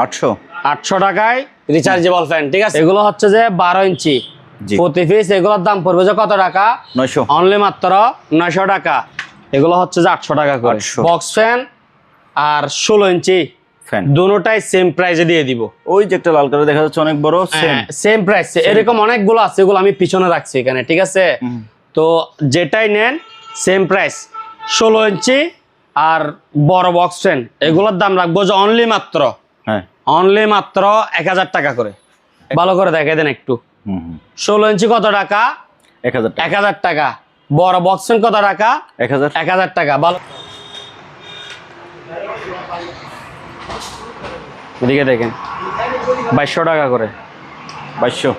800 800 টাকায় rechargeable fan, ঠিক আছে। এগুলো হচ্ছে যে 12 ইঞ্চি প্রতি পিস, এগুলোর দাম পড়বে যে কত টাকা? 900 অনলি মাত্র 900 টাকা। এগুলো হচ্ছে যে 800 টাকা করে। বক্স ফ্যান আর 16 ইঞ্চি ফ্যান দুটোটাই সেম প্রাইসে দিয়ে দিব। ওই যে একটা লাল কালার দেখা যাচ্ছে অনেক বড়, সেম প্রাইস। এরকম অনেকগুলো আছে, এগুলো আমি পিছনে রাখছি এখানে, ঠিক আছে। তো যেটাই নেন সেম প্রাইস। 16 ইঞ্চি আর বড় বক্স ফ্যান এগুলোর দাম রাখবো যে অনলি মাত্র 1000 টাকা করে। ভালো করে দেখে দেন একটু। 16 ইঞ্চি কত টাকা? 1000 টাকা। বড় বক্স ফ্যান কত টাকা? 1000 টাকা। ভালো এদিকে দেখেন 2200 টাকা করে। 2200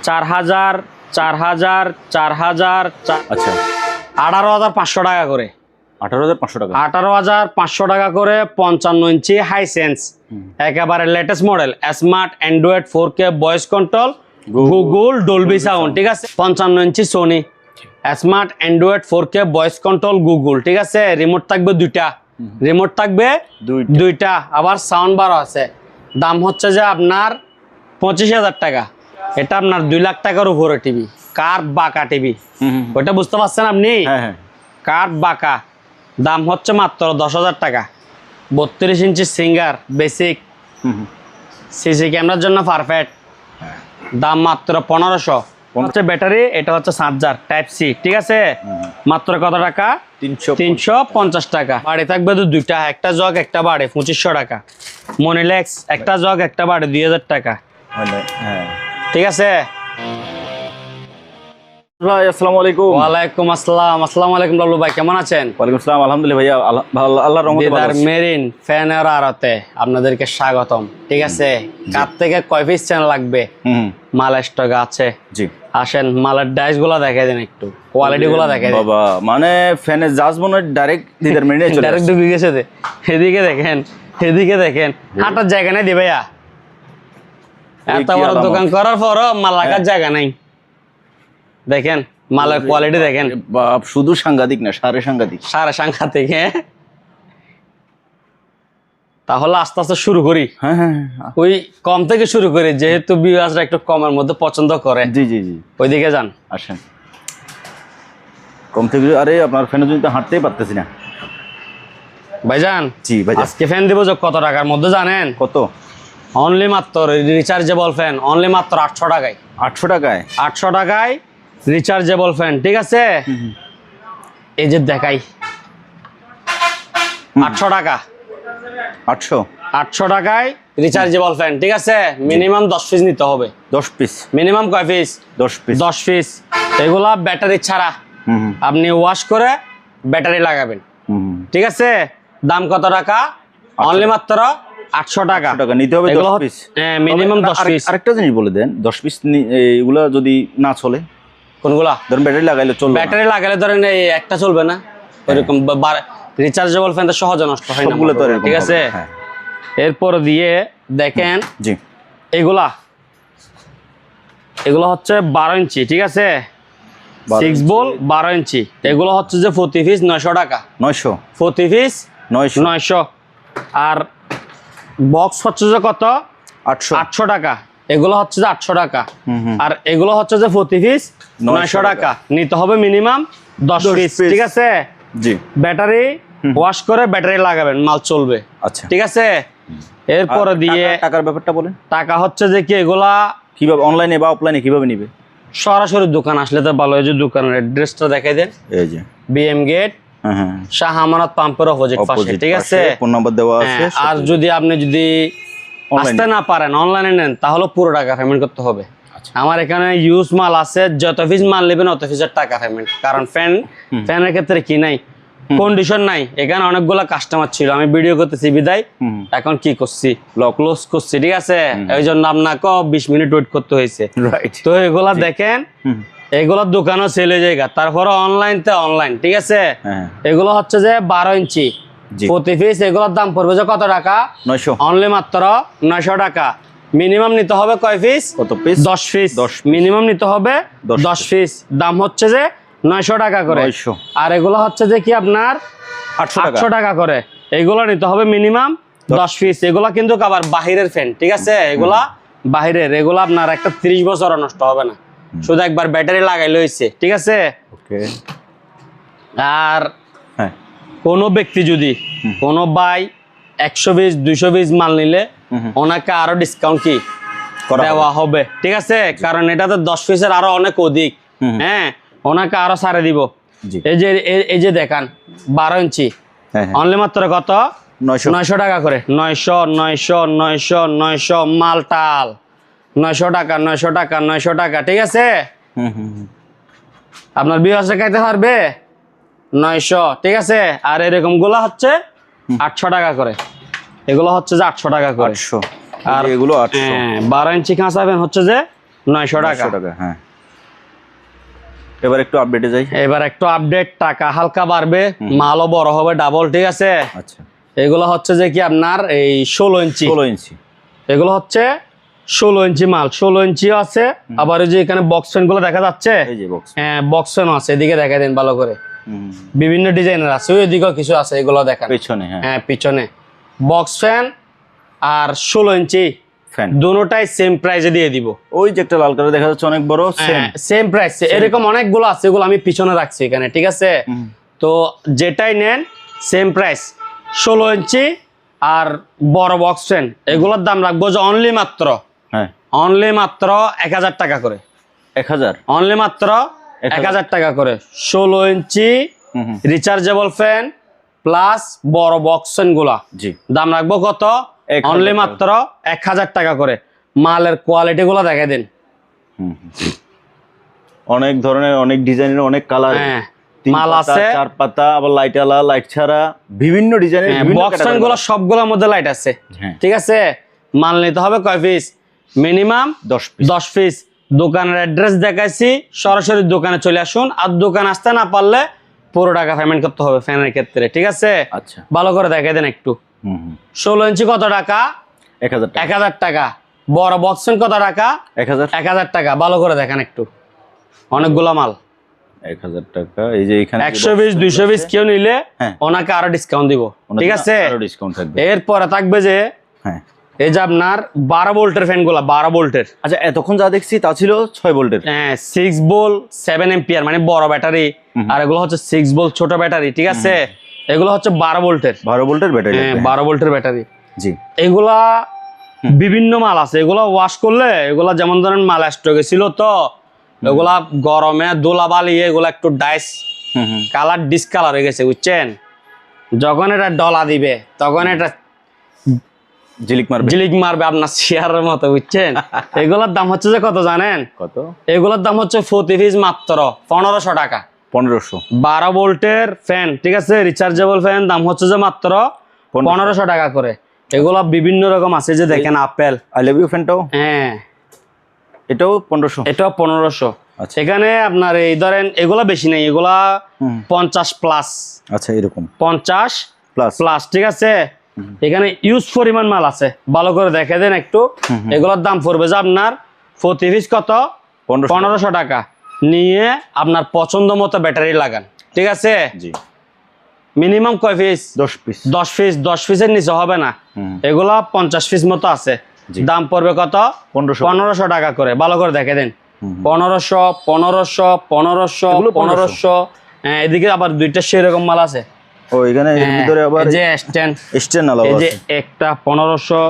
4000 4000 4000। আচ্ছা 18500 টাকা করে। 18500 টাকা। 18500 টাকা করে 55 ইঞ্চি হাই সেন্স, একেবারে latest model, smart Android 4K voice control, Google Dolby sound, ঠিক আছে। 55 inch Sony smart Android 4K voice control Google, ঠিক আছে। রিমোট থাকবে দুইটা, রিমোট থাকবে দুইটা, আবার সাউন্ড বার আছে। দাম হচ্ছে যে আপনার 25000 টাকা। এটা আপনার 2 লাখ টাকার উপরে টিভি, কার্ভ বাঁকা টিভি, ওইটা বুঝতে পারছেন আপনি? কার্ভ বাঁকা, দাম হচ্ছে মাত্র 10000 টাকা। 32 ইঞ্চি সিঙ্গার বেসিক সিসি ক্যামেরার জন্য পারফেক্ট, দাম মাত্র 1500। হচ্ছে ব্যাটারি, এটা হচ্ছে চার্জার টাইপ সি, ঠিক আছে। মাত্র কত টাকা? 350 টাকা। বাড়ি থাকবে তো দুইটা, একটা জগ একটা বাড়ি 2500 টাকা। মনিলেক্স একটা জগ একটা বাড়ি 2000 টাকা, ঠিক আছে। আসসালামু আলাইকুম। ওয়ালাইকুম আসসালাম। আসসালামু আলাইকুম লালু ভাই, কেমন আছেন? ওয়ালাইকুম আসসালাম, আলহামদুলিল্লাহ ভাইয়া, আল্লাহর রহমতে ভালো আছি। মেরিন ফ্যানের আড়তে আপনাদেরকে স্বাগতম, ঠিক আছে। কার থেকে কয় পিস চ্যানেল লাগবে? মাল স্টক আছে, জি। আসেন মালের ডাইস গুলা দেখাই দেন একটু, কোয়ালিটি গুলা দেখাই দেন। বাবা মানে ফ্যানের জাজ মনে ডাইরেক্ট দিদার মেরিনে চলে ডাইরেক্ট ঢুকে গেছে। এদিকে দেখেন, এদিকে দেখেন, হাঁটার জায়গা নেই দি ভাইয়া। এত বড় দোকান করার পরও মাল রাখার জায়গা নাই। দেখেন মালের কোয়ালিটি দেখেন, বাপ শুধু সাংঘাতিক না, সাড়ে সাংঘাতিক। তাহলে আস্তে আস্তে শুরু করি। ওই কম থেকে শুরু করি, যেহেতু ভিউয়ার্সরা একটু কমের মধ্যে পছন্দ করে। জি জি জি, ওইদিকে যান, আসেন। কম থেকে, আরে আপনার ফ্যানের জন্য হাঁটতেই পারতেছি না ভাইজান। জি ভাই, আজকে ফ্যান দিব কত টাকার মধ্যে জানেন? কত? অনলি মাত্র রিচার্জেবল ফ্যান, অনলি মাত্র 800 টাকায়। 800 টাকায়? 800 টাকায় রিচার্জেবল ফ্যান, ঠিক আছে। এই যে দেখাই 800 টাকা। 800 টাকায় রিচার্জেবল ফ্যান, ঠিক আছে। মিনিমাম 10 পিস নিতে হবে। 10 পিস? মিনিমাম কয় পিস? 10 পিস। 10 পিস। এগুলা ব্যাটারি ছাড়া, আপনি ওয়াশ করে ব্যাটারি লাগাবেন, ঠিক আছে। দাম কত টাকা? অনলি মাত্র 800 টাকা নিতে হবে 10 পিস। হ্যাঁ, মিনিমাম 10 পিস। আরেকটা জিনিস বলে দেন, 10 পিস এগুলা যদি না চলে? কোনগুলা? ধরেন ব্যাটারি লাগাইলে চলবে? ব্যাটারি লাগাইলে ধরেন এই একটা চলবে না, এরকম রিচার্জেবল ফ্যান তো সহজে নষ্ট হয় না, ঠিক আছে। এরপর দিয়ে দেখেন, জি, এগুলা হচ্ছে 12 ইঞ্চি, ঠিক আছে। 6 বল 12 ইঞ্চি। এগুলো হচ্ছে যে প্রতি পিস 900 টাকা। 900 প্রতি পিস 900। আর বক্স হচ্ছে যে কত? 800 টাকা। এগুলো হচ্ছে যে 800 টাকা। আর এগুলো হচ্ছে যে প্রতি পিস 900 টাকা। নিতে হবে মিনিমাম 10 পিস, ঠিক আছে। জি। ব্যাটারি ওয়াশ করে ব্যাটারি লাগাবেন, মাল চলবে, আচ্ছা, ঠিক আছে। এরপরে দিয়ে টাকার ব্যাপারটা বলেন। টাকা হচ্ছে যে কি, এগুলা কিভাবে অনলাইনে বা অফলাইনে কিভাবে নিবে? সরাসরি দোকান আসলে তো ভালো। এই যে দোকানের অ্যাড্রেসটা দেখাই দেন, এই যে বিএম গেট, শাহ আমানত পাম্পের অপোজিট পাশে, ঠিক আছে। ফোন নাম্বার দেওয়া আছে। আর যদি আপনি আসতে না পারেন, অনলাইনে নেন, তাহলে পুরো টাকা পেমেন্ট করতে হবে। আমার এখানে ইউজ মাল আছে, যত পিস মাল নেবেন অত পিসের টাকা পেমেন্ট। কারণ ফ্যানের ক্ষেত্রে কি নাই, কন্ডিশন নাই। এখানে অনেকগুলা কাস্টমার ছিল, আমি ভিডিও করতেছি বিদায়, এখন কি করছি, ক্লোজ করছি, ঠিক আছে। এই জন্য আপনাকে 20 মিনিট ওয়েট করতে হয়েছে। তো এগুলা দেখেন, এগুলোর দোকানও সেল হয়ে যায়। তারপরে অনলাইন, ঠিক আছে। এগুলো হচ্ছে যে 12 ইঞ্চি প্রতি পিস। এগুলোর দাম পড়বে যে কত টাকা? 900। অনলি মাত্র 900 টাকা। মিনিমাম নিতে হবে কয় পিস? কত পিস? 10 পিস। মিনিমাম নিতে হবে 10 পিস। দাম হচ্ছে যে 900 টাকা করে। আর এগুলো হচ্ছে যে কি আপনার 800 টাকা করে। এগুলো নিতে হবে মিনিমাম 10 পিস। এগুলা কিন্তু আবার বাহিরের ফ্যান, ঠিক আছে? এগুলা বাহিরের, এগুলা আপনার একটা 30 বছর নষ্ট হবে না, শুধু একবার ব্যাটারি লাগাইলে হইছে, ঠিক আছে? ওকে। আর হ্যাঁ, কোনো ব্যক্তি যদি কোনো ভাই 120 220 মাল নিলে ওনাকে আরো ডিসকাউন্ট কি দেওয়া হবে, ঠিক আছে? কারণ এটা তো 10 পিসের আরো অনেক অধিক। হ্যাঁ, ওনাকে আরো ছাড়ে দিব। জি। এই যে দেখান 12 ইঞ্চি, হ্যাঁ, অনলি মাত্র কত? 900 টাকা করে। 900 900 900 900 মালটাল 900 টাকা 900 টাকা 900 টাকা, ঠিক আছে? আপনার বিহাসে খাইতে পারবে 900, ঠিক আছে? আর এরকম গুলা হচ্ছে 800 টাকা করে। এগুলো হচ্ছে যে 800 টাকা করে। 800। আর এগুলো 800। 12 ইঞ্চি কাঁচা ফ্যান হচ্ছে যে 900 টাকা। 900 টাকা, হ্যাঁ। এবার একটু আপডেটে যাই। এবার একটু আপডেট, টাকা হালকা বাড়বে, মালও বড় হবে ডাবল, ঠিক আছে? আচ্ছা, এগুলো হচ্ছে যে কি আপনার এই 16 ইঞ্চি। 16 ইঞ্চি। এগুলো হচ্ছে 16 ইঞ্চি মাল, 16 ইঞ্চি আছে। আবার ওই যে এখানে বক্স ফ্যান গুলো দেখা যাচ্ছে, এই যে বক্স। হ্যাঁ, বক্স ফ্যান আছে, এদিকে দেখা দেন ভালো করে। বিভিন্ন ডিজাইনের আছে, ওই দিকেও কিছু আছে, এগুলো দেখেন পেছনে। হ্যাঁ, হ্যাঁ, পিছনে বক্স ফ্যান আর 16 ইঞ্চি ফ্যান দুটোটাই সেম প্রাইসে দিয়ে দিব। ওই যে একটা লাল কালার দেখা যাচ্ছে অনেক বড়, সেম প্রাইস। এরকম অনেকগুলো আছে, এগুলো আমি পিছনে রাখছি এখানে, ঠিক আছে? তো যেটাই নেন সেম প্রাইস। 16 ইঞ্চি আর বড় বক্স ফ্যান, এগুলোর দাম রাখবো যে অনলি মাত্র, হ্যাঁ, অনলি মাত্র 1000 টাকা করে। 1000, অনলি মাত্র 1000 টাকা করে। 16 ইঞ্চি রিচার্জেবল ফ্যান প্লাস বড় বক্স ফ্যান গুলা জি, দাম রাখবো কত? 1000 অনলি মাত্র 1000 টাকা করে। মালের কোয়ালিটি গুলো দেখা দিন। অনেক ধরনের, অনেক ডিজাইনের, অনেক কালার। হ্যাঁ, মাল আছে 4 পাতা, আবার লাইট আলা, লাইট ছাড়া, বিভিন্ন ডিজাইনের, বিভিন্ন বক্স ফ্যান গুলো সবগুলোর মধ্যে লাইট আছে, হ্যাঁ। ঠিক আছে? মাল নিতে হবে কয় পিস? Minimum 10 piece. 10 পিস। দোকানের অ্যাড্রেস দেখাইছি, সরাসরি দোকানে চলে আসুন। আর দোকান আসতে না পারলে পুরো টাকা পেমেন্ট করতে হবে ফ্যানের ক্ষেত্রে, ঠিক আছে? আচ্ছা, ভালো করে দেখাই দেন একটু। 16 ইঞ্চি কত টাকা? 1000 টাকা। 1000 টাকা। বড় বক্স ফ্যান কত টাকা? 1000। 1000 টাকা। ভালো করে দেখেন একটু, অনেকগুলো মাল। 1000 টাকা। এই যে এখানে 120 220 কেউ নিলে হ্যাঁ, ওনাকে আরো ডিসকাউন্ট দিব, ঠিক আছে? আরো ডিসকাউন্ট থাকবে। এরপরে থাকবে যে হ্যাঁ, এই যে আপনার 12 ভোল্টের ফ্যান গুলা, 12 ভোল্টের। আচ্ছা, এতক্ষণ যা দেখছি তা ছিল 6 ভোল্টের। হ্যাঁ, 6 ভোল্ট 7 এম্পিয়ার মানে বড় ব্যাটারি, আর এগুলো হচ্ছে 6 ভোল্ট ছোট ব্যাটারি, ঠিক আছে? এগুলো হচ্ছে 12 ভোল্টের। 12 ভোল্টের ব্যাটারি। হ্যাঁ, 12 ভোল্টের ব্যাটারি। জি, এগুলা বিভিন্ন মাল আছে, এগুলা ওয়াশ করলে এগুলা যেমন ধরেন মাল স্টকে ছিল, তো এগুলা গরমে দোলা বালি এগুলা একটু ডাইস কালার ডিসকালার হয়ে গেছে, বুঝছেন? যখন এটা ডলা দিবে তখন এটা ঝিলিক মারবে, ঝিলিক মারবে আপনার চেয়ারের মতো, বুঝছেন? এগুলোর দাম হচ্ছে যে কত জানেন? কত? এগুলোর দাম হচ্ছে প্রতি পিস মাত্র 1500 টাকা। 1500। 12 ভোল্টের ফ্যান, ঠিক আছে? রিচার্জেবল ফ্যান দাম হচ্ছে যে মাত্র 1500 টাকা করে। এগুলা বিভিন্ন রকম আছে, যে দেখেন আপেল আই লাভ ইউ ফ্যানটাও, হ্যাঁ, এটাও 1500। এটাও 1500। আচ্ছা, এখানে আপনার এই ধরেন এগুলা বেশি নেই, এগুলা 50 প্লাস। আচ্ছা, এরকম 50 প্লাস প্লাস, ঠিক আছে? এখানে ইউজ পরিমাণ মাল আছে, ভালো করে দেখে দেন একটু। এগুলোর দাম পড়বে যে আপনার প্রতি পিস কত? 1500 টাকা। নিয়ে আপনার পছন্দ মতো ব্যাটারি লাগান, ঠিক আছে? জি, মিনিমাম কয় পিস? 10 পিস। 10 পিস। 10 পিসের নিচে হবে না। এগুলা 50 পিস মতো আছে, দাম পড়বে কত? 1500 টাকা করে। ভালো করে দেখে দেন। 1500 1500 1500 1500। হ্যাঁ, এদিকে আবার দুইটা সেরকম মাল আছে। ও, এখানে এর ভিতরে আবার যে স্ট্যান্ড আলাদা এই যে আছে। একটা 1500,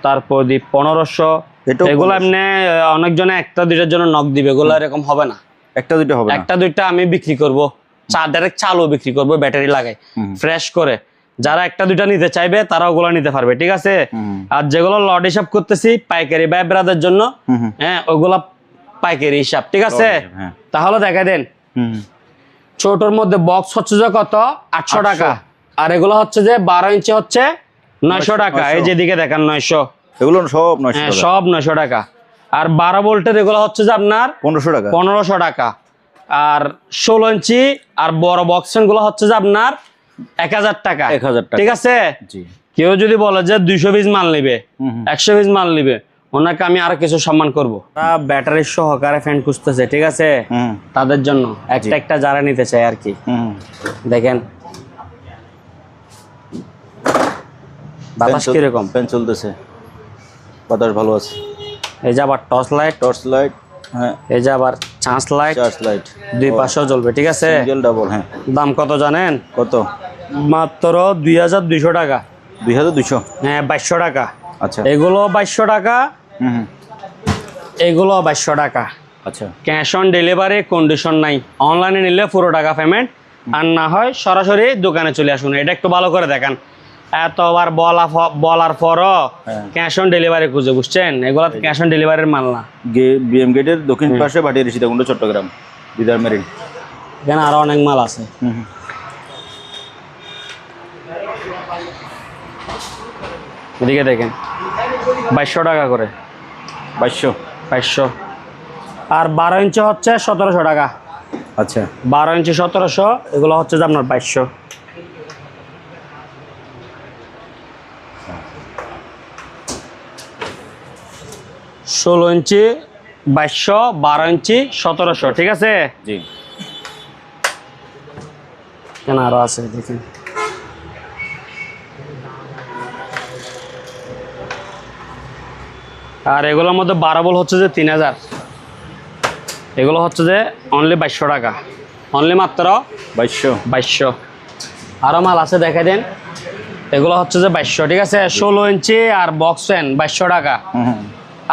তারপর দি 1500। এগুলো এমনি অনেকজনে একটা দুইটার জন্য নক দিবে, এগুলো এরকম হবে না। একটা দুইটা হবে না। একটা দুইটা আমি বিক্রি করব, ডাইরেক্ট চালও বিক্রি করব, ব্যাটারি লাগাই ফ্রেশ করে। যারা একটা দুইটা নিতে চাইবে তারা ওগুলো নিতে পারবে, ঠিক আছে? আর যেগুলো লট হিসাব করতেছি পাইকারি ভাই ব্রাদার জন্য, হ্যাঁ, ওগুলা পাইকারি হিসাব, ঠিক আছে? তাহলে দেখা দেন। ছোটর মধ্যে বক্স হচ্ছে যে কত? 800 টাকা। আর এগুলো হচ্ছে যে 12 ইঞ্চি হচ্ছে 900 টাকা। এই যেদিকে দেখেন 900, এগুলো সব 900 টাকা। সব 900 টাকা। আর 12 ভোল্টের এগুলো হচ্ছে যে আপনার 1500 টাকা। 1500 টাকা। আর 16 ইঞ্চি আর বড় বক্স গুলো হচ্ছে যে আপনার 1000 টাকা, 1000 টাকা, ঠিক আছে? জি। কেউ যদি বলে যে 200 পিস মাল নিবে, 100 পিস মাল নিবে, ওনাকে আমি আরো কিছু সম্মান করব। ব্যাটারি সহকারে ফ্যান খুঁজতেছে, ঠিক আছে? তাদের জন্য একটা একটা যারা নিতে চায় আর কি। দেখেন বাতাস কিরকম? ফ্যান চলতেছে, বাতাস ভালো আছে। এই যে আবার টর্চ লাইট, হ্যাঁ, এই যে আবার চার্জ লাইট, দুই পাশেও জ্বলবে, ঠিক আছে। সিঙ্গেল ডাবল, হ্যাঁ। দাম কত জানেন? কত? মাত্র 2200 টাকা। 2200? হ্যাঁ, 2200 টাকা। আচ্ছা। এগুলো 2200 টাকা, হুম, এগুলো 2200 টাকা। আচ্ছা। ক্যাশ অন ডেলিভারি কন্ডিশন নাই, অনলাইনে নিলে পুরো টাকা পেমেন্ট, আর না হয় সরাসরি দোকানে চলে আসুন। এটা একটু ভালো করে দেখেন, এতবার বলার পরও ক্যাশ অন ডেলিভারি খুঁজে, বুঝছেন? এগুলো ক্যাশ অন ডেলিভারির মাল না। বিএম গেটের দক্ষিণ পাশে ভাটিয়ারি সীতাকুণ্ড, চট্টগ্রাম, দিদার মেরিন। এখানে আরো অনেক মাল আছে। এদিকে দেখেন, 2200 টাকা করে। 2200। আর 12 ইঞ্চি হচ্ছে 1700 টাকা। আচ্ছা। 12 ইঞ্চি 1700, এগুলো হচ্ছে যে আপনার 2200। 16 ইঞ্চি 2200, 12 ইঞ্চি 1700, ঠিক আছে। জি। কেন আরো আছে দেখেন। আর এগুলোর মধ্যে 12 বল হচ্ছে যে 3000, এগুলো হচ্ছে যে অনলি 2200 টাকা, অনলি মাত্র 2200। আরো মাল আছে দেখে দেন, এগুলো হচ্ছে যে 2200, ঠিক আছে। 16 ইঞ্চি আর বক্স ফ্যান 2200 টাকা,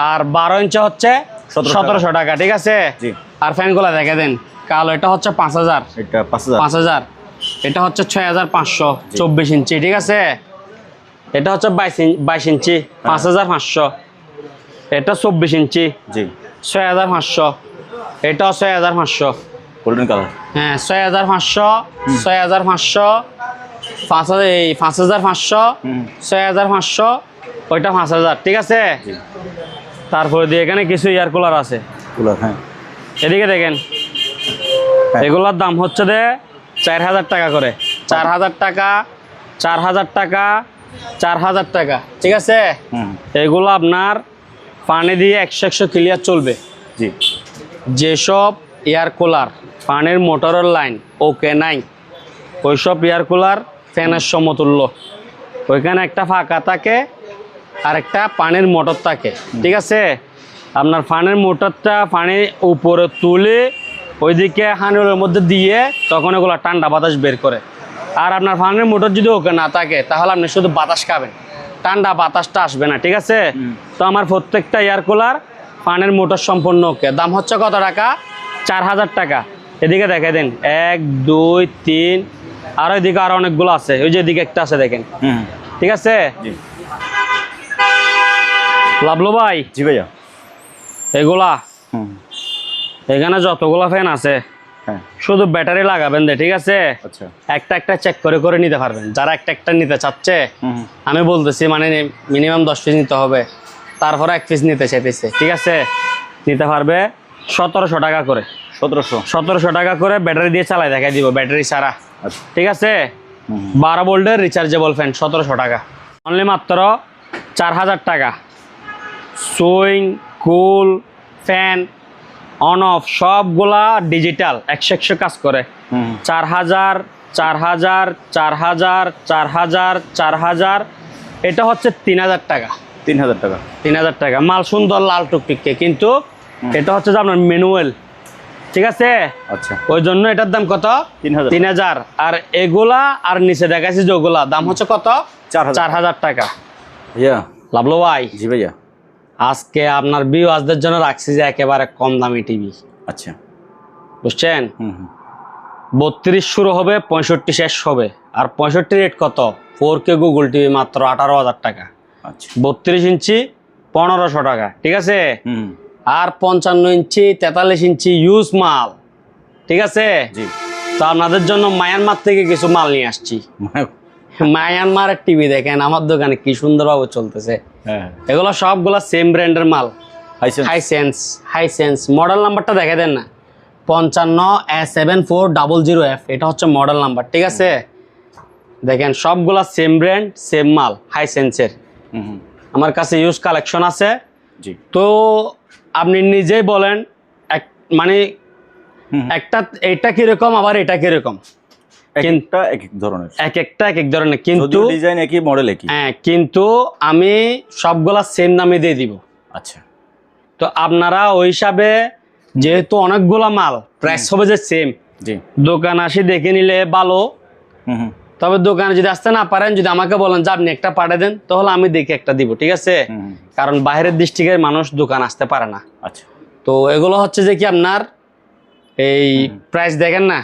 আর 12 ইঞ্চি হচ্ছে 1700 টাকা, ঠিক আছে। আর ফ্যানগুলো দেখে দেন, কালো এটা হচ্ছে 5000, এটা 5000, এটা হচ্ছে 6500, 24 ইঞ্চি, ঠিক আছে। এটা হচ্ছে 22 ইঞ্চি 5500, এটা 24 ইঞ্চি, জি, 6500, এটাও 6500, গোল্ডেন কালার, হ্যাঁ 6500, 6500, 5500, 6500, ওইটা 5000, ঠিক আছে। তারপরে দিয়ে এখানে কিছু এয়ার কুলার আছে, হ্যাঁ। এদিকে দেখেন, এগুলোর দাম হচ্ছে যে 4000 টাকা করে, 4000 টাকা, 4000 টাকা, 4000 টাকা, ঠিক আছে। এগুলো আপনার পানি দিয়ে 100 ক্লিয়ার চলবে। জি। যেসব এয়ার কুলার পানির মোটরের লাইন ওকে নাই, ওইসব এয়ার কুলার ফ্যানের সমতুল্য। ওইখানে একটা ফাঁকা থাকে আর একটা পানির মোটর থাকে, ঠিক আছে। আপনার পানির মোটরটা পানি উপরে তুলে ওইদিকে হানুরের মধ্যে দিয়ে তখন এগুলো ঠান্ডা বাতাস বের করে। আর আপনার পানির মোটর যদি ওকে না থাকে তাহলে আপনি শুধু বাতাস খাবেন, ঠান্ডা বাতাসটা আসবে না, ঠিক আছে। তো আমার প্রত্যেকটা এয়ার কুলার পানির মোটর সম্পূর্ণ ওকে। দাম হচ্ছে কত টাকা? 4000 টাকা। এদিকে দেখে দিন, 1 2 3, আর ওইদিকে আরো অনেকগুলো আছে, ওই যে এদিকে একটা আছে দেখেন, ঠিক আছে। লাভলো ভাই, জি ভাইয়া, এগুলা এখানে যতগুলো ফ্যান আছে শুধু ব্যাটারি লাগাবেন দে, ঠিক আছে। একটা একটা চেক করে করে নিতে পারবেন। যারা একটা একটা নিতে চাচ্ছে, আমি বলতেছি মানে মিনিমাম 10 পিস নিতে হবে, তারপরে 1 পিস নিতে চাইতেছে, ঠিক আছে, নিতে পারবে 1700 টাকা করে। 1700 টাকা করে ব্যাটারি দিয়ে চালাই দেখাই দিব, ব্যাটারি ছাড়া, ঠিক আছে। 12 ভোল্টের রিচার্জেবল ফ্যান 1700 টাকা, অনলি মাত্র 4000 টাকা। Swing, cool, fan, on of সবগুলা ডিজিটাল, 100 কাজ করে। 4000, 4000, 4000, 4000, 4000, এটা হচ্ছে 3000 টাকা। 3000 টাকা মাল, সুন্দর লাল টুকটিকে, কিন্তু এটা হচ্ছে যে আপনার ম্যানুয়াল, ঠিক আছে। আচ্ছা, ওই জন্য এটার দাম কত? 3000। আর এগুলা আর নিচে দেখাচ্ছি যেগুলা, দাম হচ্ছে কত? 4000 টাকা। লাভলো ভাই, জি ভাইয়া, আজকে আপনার ভিউয়ারদের জন্য রাখছি যে একেবারে কম দামি টিভি। আচ্ছা, বুঝছেন? 32 শুরু হবে, 65 শেষ হবে। আর 65 রেট কত? 4K গুগল টিভি মাত্র 18000 টাকা। আচ্ছা, 32 ইঞ্চি 1500 টাকা, ঠিক আছে। আর 55 ইঞ্চি 43 ইঞ্চি ইউজ মাল, ঠিক আছে। তো আপনাদের জন্য মায়ানমার থেকে কিছু মাল নিয়ে আসছি। মায়ানমারের টিভি দেখেন আমার দোকানে কি সুন্দরভাবে চলতেছে। এগুলো সবগুলো সেম ব্র্যান্ডের মাল, হাইসেন্স। মডেল নাম্বারটা দেখে দেন না, 55S7400F, এটা হচ্ছে মডেল নাম্বার, ঠিক আছে। দেখেন সবগুলা সেম ব্র্যান্ড, সেম মাল, হাইসেন্সের। আমার কাছে ইউজ কালেকশন আছে। তো আপনি নিজেই বলেন, মানে একটা এটা কিরকম আবার এটা কিরকম। একটা এক এক ধরনের, এক একটা এক এক ধরনের, কিন্তু ডিজাইন একই, মডেল একই। হ্যাঁ, কিন্তু আমি সবগুলা সেম দামে দিয়ে দিব। আচ্ছা, তো আপনারা ওই হিসাবে, যেহেতু অনেকগুলা মাল, প্রাইস হবে যে সেম, জি। দোকান আসি দেখে নিলে ভালো। হুম হুম তবে দোকানে যদি আসতে না পারেন, যদি আমাকে বলেন যে আপনি একটা পাঠিয়ে দেন, তাহলে আমি দেখে একটা দিব, ঠিক আছে? হুম। কারণ বাইরের ডিস্ট্রিক্টের মানুষ দোকান আসতে পারে না। আচ্ছা, তো এগুলো হচ্ছে যে কি আপনার এই প্রাইস দেখেন না,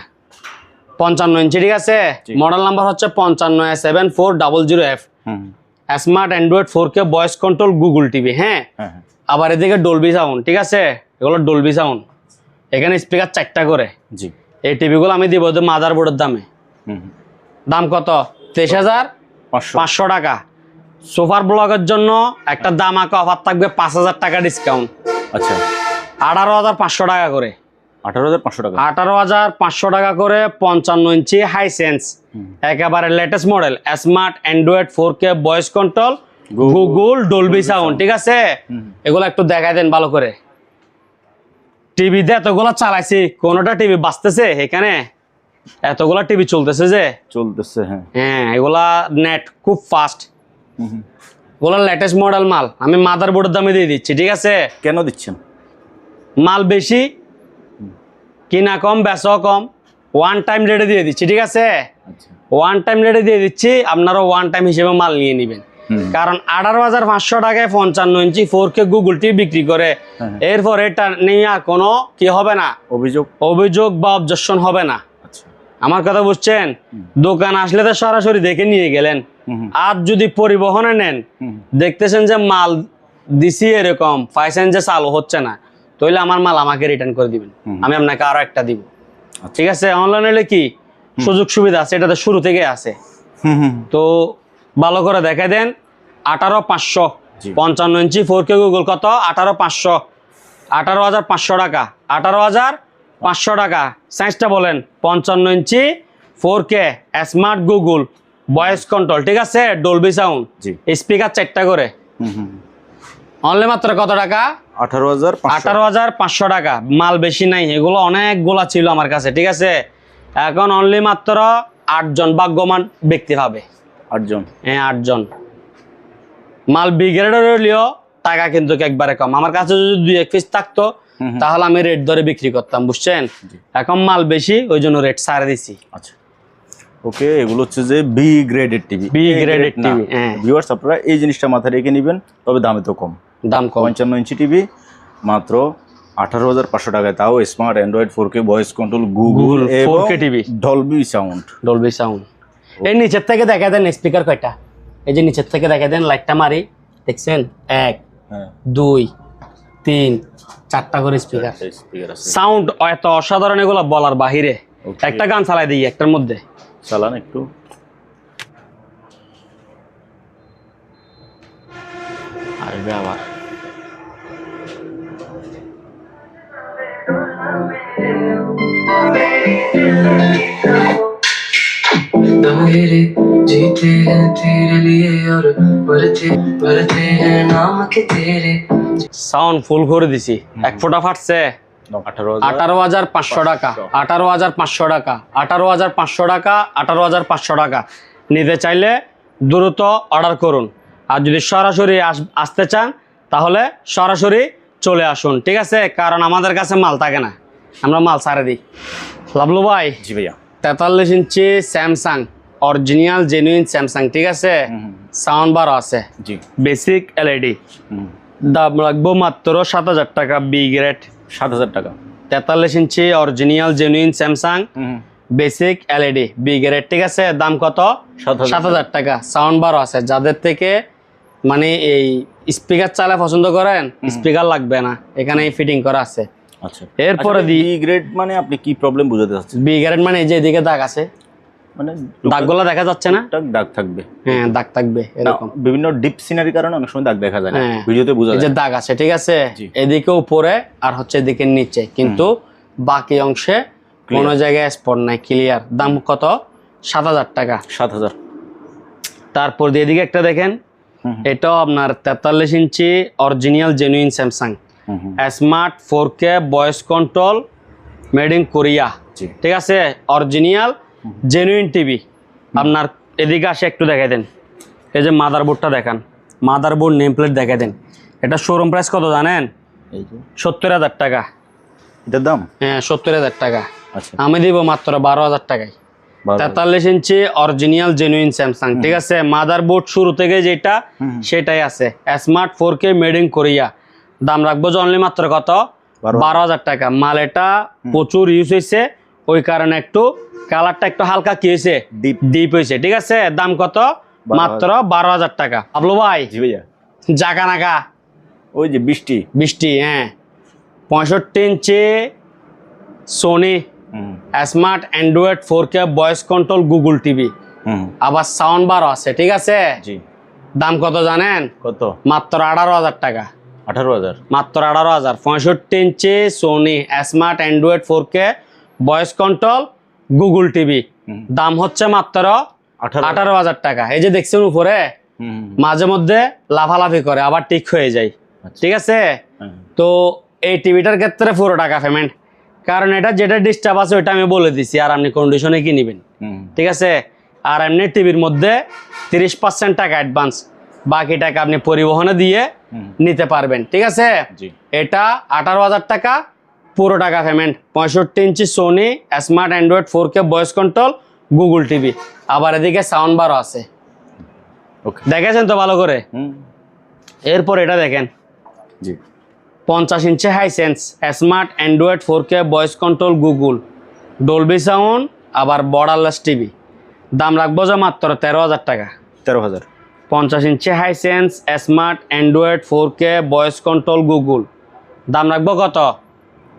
55 ইঞ্চি, ঠিক আছে? মডেল নাম্বার হচ্ছে 55S7400F, হুম smart Android 4K voice control Google TV. হ্যাঁ, হ্যাঁ হ্যাঁ, আবার এদিকে ডলবি সাউন্ড, ঠিক আছে? এগুলো ডলবি সাউন্ড, এখানে স্পিকার 4টা করে। জি। এই টিভিগুলো আমি দিব মাদার বোর্ডের দামে। হুম, দাম কত? 23,500 টাকা। সোফার ব্লগের জন্য একটা দামাকা অফার থাকবে, 5,000 টাকা ডিসকাউন্ট। আচ্ছা, 18,500 টাকা করে। 18,500 টাকা। 18,500 টাকা করে 55 ইঞ্চি হাইসেন্স, একেবারে latest model, smart Android 4K voice control Google Dolby sound, ঠিক আছে? এগুলো একটু দেখাই দেন ভালো করে। টিভিতে এতগুলো চালাইছি, কোনোটা টিভি বাঁচতেছে এখানে? এতগুলা টিভি চলতেছে যে চলতেছে, হ্যাঁ। হ্যাঁ, এগুলা নেট খুব ফাস্ট, হুম। এগুলো লেটেস্ট মডেল মাল। আমি মাদার বোর্ডের দামে দিয়ে দিচ্ছি, ঠিক আছে? কেন দিচ্ছেন? মাল বেশি, কিনা কম, বেচা কম, ওয়ান টাইম রেটে দিয়ে দিচ্ছি, ঠিক আছে? আচ্ছা, ওয়ান টাইম রেটে দিয়ে দিচ্ছি, আপনারা ওয়ান টাইম হিসেবে মাল নিয়ে নেবেন। কারণ 18,500 টাকায় 55 ইঞ্চি 4K গুগল টিভি বিক্রি করে, এরপর এটা নিয়ে আর কোনো কি হবে না, অভিযোগ বা অবজেকশন হবে না। আচ্ছা, আমার কথা বুঝছেন? দোকান আসলে তো সরাসরি দেখে নিয়ে গেলেন। আর যদি পরিবহনে নেন, দেখতেছেন যে মাল দিছি এরকম, পাইছেন যে চালু হচ্ছে না, তাহলে আমার মাল আমাকে রিটার্ন করে দিবেন, আমি আপনাকে আরো একটা দিব, ঠিক আছে? অনলাইন হলে কি সুযোগ সুবিধা আছে, এটাতে শুরু থেকে আছে। তো ভালো করে দেখে দেন। 18,500, 55 ইঞ্চি 4K গুগল কত? 18,500, 18,500 টাকা, 18,500 টাকা। সাইজটা বলেন, 55 ইঞ্চি 4K smart Google voice control, ঠিক আছে? ডলবি সাউন্ড, স্পিকার 4টা করে। অনলি মাত্র কত টাকা? 18,500 টাকা। মাল বেশি নাই, এগুলো অনেকগুলা ছিল আমার কাছে, ঠিক আছে? এখন অনলি মাত্র 8 জন ভাগ্যবান ব্যক্তি পাবে। 8 জন? হ্যাঁ, 8 জন। মাল বি গ্রেডের হলেও টাকা কিন্তু একবারে কম। আমার কাছে যদি 2-1 পিস থাকতো, তাহলে আমি রেট ধরে বিক্রি করতাম, বুঝছেন? এখন মাল বেশি, ওই জন্য রেট ছাড়ে দিছি। আচ্ছা, ওকে। এগুলো হচ্ছে যে বি গ্রেডের টিভি। বি গ্রেডের টিভি, হ্যাঁ। ভিউয়ার্স, আপনারা এই জিনিসটা মাথায় রেখে নেবেন, তবে দামে তো কম। দাম কম। 55 ইঞ্চি টিভি মাত্র 18,500 টাকায়, তাও smart Android 4K voice control Google 4K TV, Dolby sound. Dolby sound. এই নিচের থেকে দেখা দেন স্পিকার কয়টা, এই যে নিচের থেকে দেখা দেন, লাইটটা মারি, দেখছেন? 1 2 3 4টা করে স্পিকার। সাউন্ড এত অসাধারণ, এগুলো বলার বাহিরে। একটা গান চালাই দিই একটার মধ্যে, চালান একটু। আসবে আবার। मेरे जीते हैं तेरे लिए और मरते हैं नाम के तेरे। সাউন্ড ফুল করে দিছি, এক ফোঁটা ফাটছে। 18,500 টাকা, 18,500 টাকা, 18,500 টাকা, 18,500 টাকা। নিতে চাইলে দ্রুত অর্ডার করুন, আর যদি সরাসরি আসতে চান তাহলে সরাসরি চলে আসুন, ঠিক আছে? কারণ আমাদের কাছে মাল থাকে না, আমরা মাল ছাড়ে দিই। লাভলু ভাই, জি ভাইয়া। 43 ইঞ্চি স্যামসাং, অরিজিনাল জেনুইন স্যামসাং, ঠিক আছে? সাউন্ড বার আছে, জি। বেসিক এলইডি, দাম রাখবো মাত্র 7,000 টাকা। বি গ্রেড, 7,000 টাকা। 43 inch original genuine Samsung, basic LED, B grade, ঠিক আছে? দাম কত? 7,000 টাকা। সাউন্ড বার আছে, যাদের থেকে মানে এই স্পিকার চালা পছন্দ করেন, স্পিকার লাগবে না, এখানে ফিটিং করা আছে। আচ্ছা, এরপরে বি গ্রেড মানে আপনি কি প্রবলেম বুঝাতে চাচ্ছেন? বি গ্রেড মানে এই যে এদিকে দাগ আছে, মানে দাগগুলো দেখা যাচ্ছে না? দাগ থাকবে, হ্যাঁ, দাগ থাকবে এরকম। বিভিন্ন ডিপ সিনারির কারণে অনেক সময় দাগ দেখা যায় না, হ্যাঁ, ভিডিওতে বোঝা যায়। এই যে দাগ আছে, ঠিক আছে? এদিকে উপরে আর হচ্ছে এদিকে নিচে, কিন্তু বাকি অংশে কোনো জায়গায় স্পট নাই, ক্লিয়ার। দাম কত? 7,000 টাকা। 7,000। তারপর দিয়ে এদিকে একটা দেখেন, এটাও আপনার 43 inch original genuine Samsung, smart 4K voice control, made in Korea, ঠিক আছে? Original genuine TV. আপনার এদিকে আসে একটু দেখাই দেন, এই যে মাদারবোর্ডটা দেখান, মাদারবোর্ড নেম প্লেট দেখাই দেন। এটা শোরুম প্রাইস কত জানেন? এই যে 70,000 টাকা। এটার দাম? হ্যাঁ 70,000 টাকা। আচ্ছা, আমি দিব মাত্র 12,000 টাকায়। 43 ইঞ্চি অরিজিনাল জেনুইন স্যামসাং, ঠিক আছে। মাদারবোর্ড শুরু থেকে যেটা সেটাই আছে, smart 4K made in Korea. দাম রাখবো যে অনলি মাত্র কত? 12,000 টাকা। মাল এটা প্রচুর ইউজ হয়েছে, ওই কারণে একটু কালারটা একটু হালকা কি হয়েছে, ডিপ হয়েছে, ঠিক আছে। দাম কত? মাত্র 12,000 টাকা। আবলু ভাই জি ভাইয়া, জাগা নাগা ওই যে বৃষ্টি, হ্যাঁ 65 inch Sony smart Android 4K voice control Google TV, আবার সাউন্ড বারও আছে, ঠিক আছে। জি। দাম কত জানেন? কত? মাত্র 18,000 টাকা। 18,000? মাত্র 18,000। 65 inch Sony smart Android 4K voice control Google TV, দাম হচ্ছে মাত্র 18,000 টাকা। এই যে দেখছেন উপরে মাঝে মধ্যে লাফালাফি করে আবার ঠিক হয়ে যায়, ঠিক আছে। তো এই টিভিটার ক্ষেত্রে পুরো টাকা পেমেন্ট, কারণ এটা যেটা ডিস্টার্ব আছে ওইটা আমি বলে দিছি, আর আপনি কন্ডিশনে কি নেবেন, ঠিক আছে। আর এমনি টিভির মধ্যে 30% টাকা অ্যাডভান্স, বাকি টাকা আপনি পরিবহনে দিয়ে নিতে পারবেন, ঠিক আছে। এটা 18,000 টাকা পুরো টাকা payment. 65 inch Sony smart Android 4K voice control Google TV, আবার এদিকে সাউন্ড বারও আছে, দেখেছেন তো ভালো করে। এরপর এটা দেখেন, জি 50 inch Hisense smart Android 4K voice control Google Dolby sound, আবার বর্ডারলেস টিভি। দাম রাখবো যে মাত্র 13,000 টাকা। 13,000? 50 inch Hisense smart Android 4K voice control Google, দাম রাখবো কত?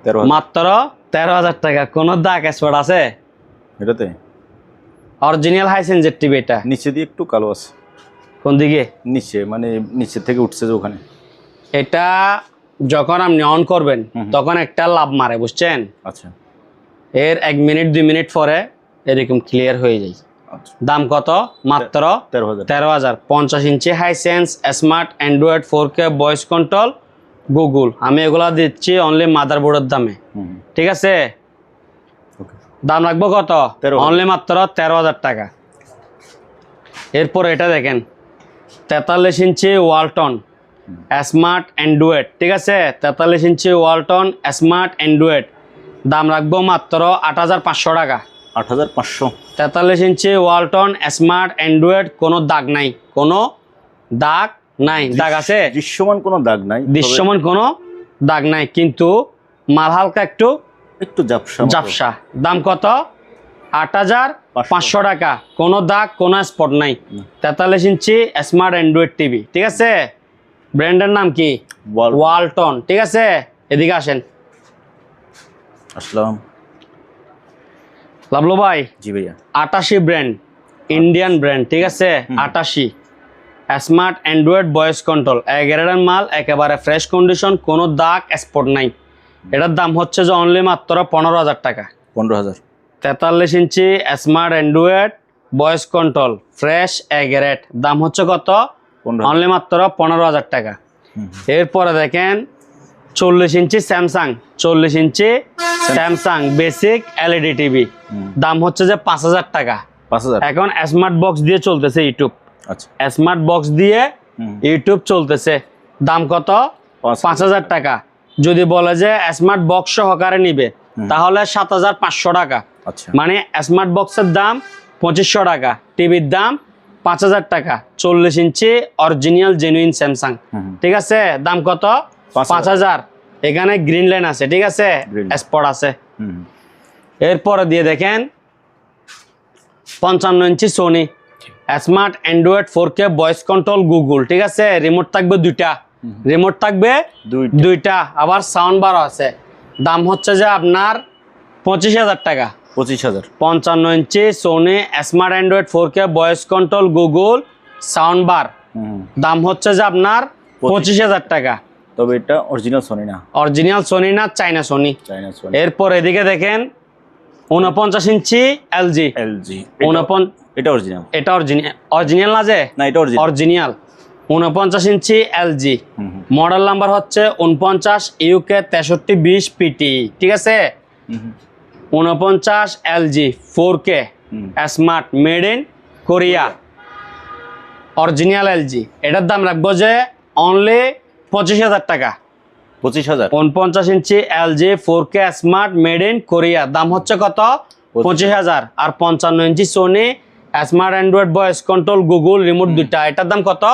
13,000? মাত্র 13,000 টাকা। কোনো দাগ স্পট আছে এটাতে? অরিজিনাল হাইসেন্সের টিভি এটা। নিচে দিয়ে একটু কালো আছে। কোন দিকে? নিচে, মানে নিচে থেকে উঠছে যে ওখানে। এটা যখন আপনি অন করবেন তখন একটা লাভ মারে, বুঝছেন? আচ্ছা, এর 1 মিনিট 2 মিনিট পরে এরকম ক্লিয়ার হয়ে যায়। আচ্ছা। দাম কত? মাত্র 13,000? 13,000। 50 inch Hisense smart Android 4K voice control Google, আমি এগুলা দিচ্ছি অনলি মাদারবোর্ডের দামে, ঠিক আছে। দাম রাখবো কত? অনলি মাত্র 13,000 টাকা। এরপর এটা দেখেন, 43 ইঞ্চি ওয়ালটন স্মার্ট অ্যান্ড্রয়েড, ঠিক আছে। 43 ইঞ্চি ওয়ালটন স্মার্ট অ্যান্ড্রয়েড, দাম রাখবো মাত্র 8,500 টাকা। 8,500? 43 ইঞ্চি ওয়ালটন স্মার্ট অ্যান্ড্রয়েড, কোনো দাগ নাই, কোনো দাগ নাই। দাগ আছে? দৃশ্যমান কোনো দাগ নাই, দৃশ্যমান কোনো দাগ নাই, কিন্তু মাল হালকা একটু একটু ঝাপসা। দাম কত? 8,500 টাকা। কোনো দাগ, কোনো স্পট নাই। 43 ইঞ্চি স্মার্ট অ্যান্ড্রয়েড টিভি, ঠিক আছে। ব্র্যান্ডের নাম কি? ওয়ালটন, ঠিক আছে। এদিকে আসেন। আসসালাম। লাভলু ভাই, জি ভাইয়া। 88 ব্র্যান্ড, ইন্ডিয়ান ব্র্যান্ড, ঠিক আছে। 88 স্মার্ট অ্যান্ড্রয়েড ভয়েস কন্ট্রোল, 11 মাল, একেবারে ফ্রেশ কন্ডিশন, কোনো দাগ স্পট নাই। এটার দাম হচ্ছে যে অনলি মাত্র 15,000 টাকা। 15,000? 43 inch smart Android voice control fresh 11, দাম হচ্ছে কত? অনলি মাত্র 15,000 টাকা। এরপরে দেখেন 40 inch Samsung, 40 inch Samsung basic LED TV, দাম হচ্ছে যে 5,000 টাকা। 5,000? এখন স্মার্ট বক্স দিয়ে চলতেছে ইউটিউব। আচ্ছা, স্মার্ট বক্স দিয়ে ইউটিউব চলতেছে, দাম কত? 5,000 টাকা। যদি বলে যে স্মার্ট বক্স সহকারে নিবে তাহলে 7,500 টাকা। আচ্ছা, মানে স্মার্ট বক্সের দাম 2,500 টাকা, টিভির দাম 5,000 টাকা। 40 ইঞ্চি অরিজিনাল জেনুইন স্যামসাং, ঠিক আছে। দাম কত? 5,000। এখানে গ্রিন লাইন আছে, ঠিক আছে, স্পট আছে। এরপরে দিয়ে দেখেন 55 inch Sony smart Android 4K voice control Google, ঠিক আছে। রিমোট থাকবে দুইটা, আবার সাউন্ড বারও আছে। দাম হচ্ছে যে আপনার 25,000 টাকা। 25,000? 55 inch Sony smart Android 4K voice control Google sound bar, দাম হচ্ছে যে আপনার 25,000 টাকা। তবে এটা অরিজিনাল সোনি না? অরিজিনাল সোনি না, চাইনা সোনি। এরপর এদিকে দেখেন 49 ইঞ্চি এলজি। এটা অরিজিনাল? এটা অরিজিনাল না, যে না এটা original. 49 inch LG, model number হচ্ছে 49 UK 6320 PT, ঠিক আছে। 49 LG 4K smart made in Korea original LG. এটার দাম রাখবো যে অনলি 25,000 টাকা। 25,000 49 inch LG 4K smart made in Korea দাম হচ্ছে কত? 25,000। আর 55 inch Sony smart Android voice control Google remote দুইটা, এটার দাম কত?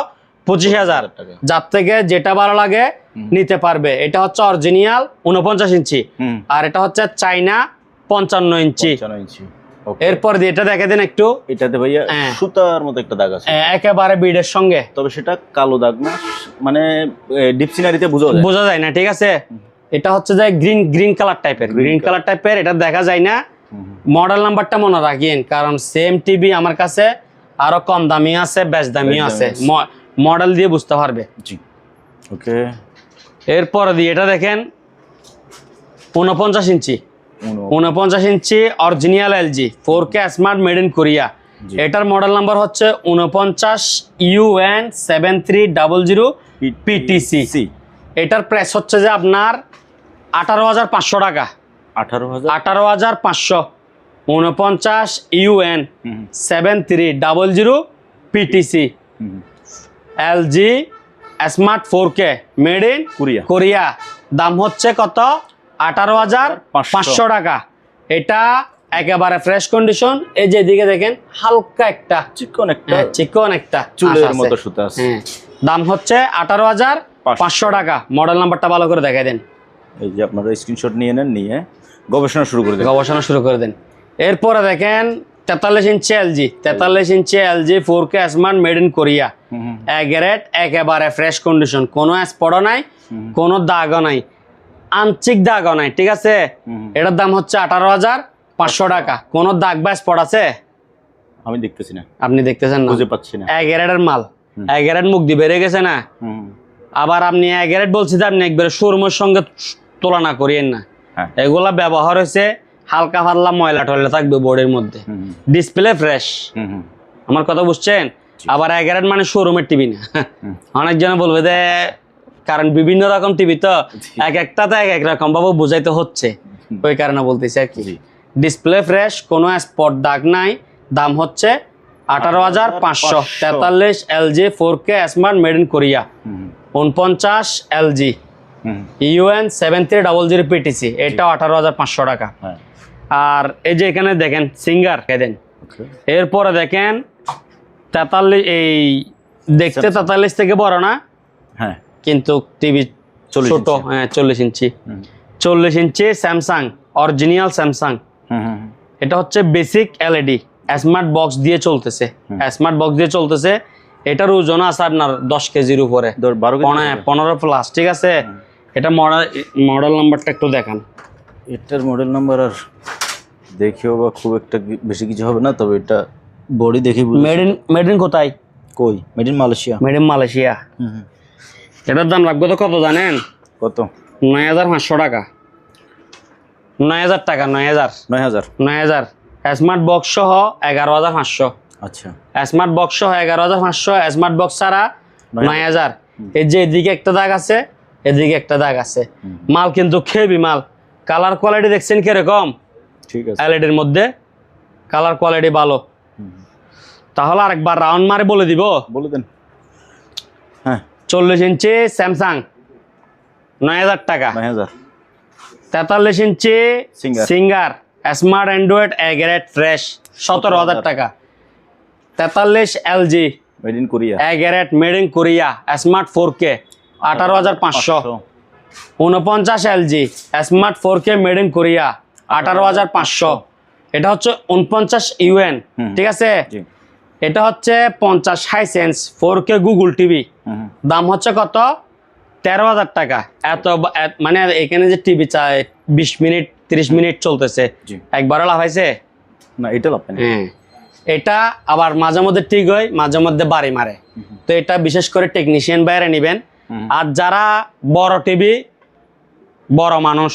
25,000। যার থেকে যেটা ভালো লাগে নিতে পারবে। এটা হচ্ছে অরিজিনাল 49 ইঞ্চি আর এটা হচ্ছে চাইনা 55 ইঞ্চি। 55 ইঞ্চি। এরপর দিয়ে এটা দেখে দিন একটু। এটাতে ভাইয়া সুতার মতো একটা দাগ আছে, একেবারে বিডের সঙ্গে, তবে সেটা কালো দাগ না, মানে ডিপ সিনারিতে বোঝা যায় না, ঠিক আছে। এটা হচ্ছে যে গ্রিন কালার টাইপের, এটা দেখা যায় না। মডেল নাম্বারটা মনে রাখেন, কারণ সেম টিভি আমার কাছে আরো কম দামি আছে, বেশ দামি আছে, মডেল দিয়ে বুঝতে পারবে। জি ওকে। এরপর দিয়ে এটা দেখেন 49 inch 49 inch original LG 4K smart made in Korea. এটার মডেল নাম্বার হচ্ছে 49 UN 7300 PTC। এটার প্রাইস হচ্ছে যে আপনার 18,500 টাকা। 18,500 49 UN 7300 PTC LG smart 4K made in Korea দাম হচ্ছে কত? 18,500 টাকা। এটা একেবারে ফ্রেশ কন্ডিশন। এই যে এদিকে দেখেন হালকা একটা চিকন একটা চুলের মতো সুতা আছে। দাম হচ্ছে 18,500 টাকা। মডেল নাম্বারটা ভালো করে দেখাই দেন। এই যে আপনারা স্ক্রিনশট নিয়ে নেন, নিয়ে গবেষণা শুরু করে দেন। এরপরে দেখেন 43 inch LG 4K smart made in Korea grade, একেবারে ফ্রেশ কন্ডিশন, কোনো স্পট নাই, কোনো দাগও নাই, আংশিক দাগও নাই, ঠিক আছে। এটার দাম হচ্ছে 18,500 টাকা। কোনো দাগ বা স্পট আছে? আমি দেখতেছি না। আপনি দেখতেছেন না, বুঝতে পারছি না। গ্রেডের মাল, গ্রেড মুখ দিয়ে বেড়ে গেছে না। আবার আপনি গ্রেড বলছি যে আপনি একবারে শোরুমের সঙ্গে তুলনা করিয়েন না। এগুলা ব্যবহার হয়েছে হালকা পাতলা ময়লা টয়লা থাকবে বোর্ডের মধ্যে, ডিসপ্লে ফ্রেশ। আমার কথা বুঝছেন? আবার গ্রেড মানে শোরুমের টিভি না। অনেকজন বলবে যে, কারণ বিভিন্ন রকম টিভি তো এক একটাতে এক রকম ভাবে বুঝাইতে হচ্ছে, ওই কারণে বলতেছি আর কি। ডিসপ্লে ফ্রেশ, কোনো স্পট দাগ নাই। দাম হচ্ছে 18,500। 43 LG 4K smart made in Korea 49 LG UN 7300 PTC, এটাও 18,500 টাকা। আর এই যে এখানে দেখেন সিঙ্গার দেন। এরপরে দেখেন 43, এই দেখতে 43 থেকে বড় না, কিন্তু টিভি ছোট। 40 ইঞ্চি 40 ইঞ্চি স্যামসাং, অরিজিনাল স্যামসাং। এটা হচ্ছে বেসিক এলইডি স্মার্ট বক্স দিয়ে চলতেছে। এটার ওজন আছে আপনার 10 কেজির উপরে, 15 প্লাস, ঠিক আছে। এটা মডেল নাম্বারটা একটু দেখান। এটার মডেল নাম্বার আর দেখেও বা খুব একটা বেশি কিছু হবে না, তবে এটা বডি দেখে মেড ইন কোথায়? Made in Malaysia. এটার দাম রাখবো তো কত জানেন? কত? 9,500 টাকা। 9,000 টাকা। 9,000 স্মার্ট বক্স সহ 11,500। আচ্ছা, স্মার্ট বক্স সহ 11,500, স্মার্ট বক্স ছাড়া 9,000। এই যে এদিকে একটা দাগ আছে, এদিকে একটা দাগ আছে। মাল কিন্তু খেবি মাল। কালার কোয়ালিটি দেখছেন কিরকম? ঠিক আছে, এলইডির মধ্যে কালার কোয়ালিটি ভালো। তাহলে আরেকবার রাউন্ড মারে বলে দেন। 40 ইঞ্চি স্যামসাং 9,000 টাকা। 43 inch Singer smart Android grade fresh 17,000 টাকা। 43 LG made in Korea grade made in Korea smart 4K 18,500। 49 LG smart 4K made in Korea 18,500। এটা হচ্ছে 49 UN, ঠিক আছে। এটা হচ্ছে 50 হাইসেন্স 4K গুগল টিভি, দাম হচ্ছে কত? 13,000 টাকা। মানে এখানে যে টিভি চায় 20 মিনিট 30 মিনিট চলতেছে, একবারে লাভ হয়েছে না? এটা লাভ না। এটা আবার মাঝে মধ্যে ঠিক হয়, মাঝে মধ্যে বাড়ি মারে। তো এটা বিশেষ করে টেকনিশিয়ান বাইরে নেবেন। আর যারা বড় টিভি, বড় মানুষ,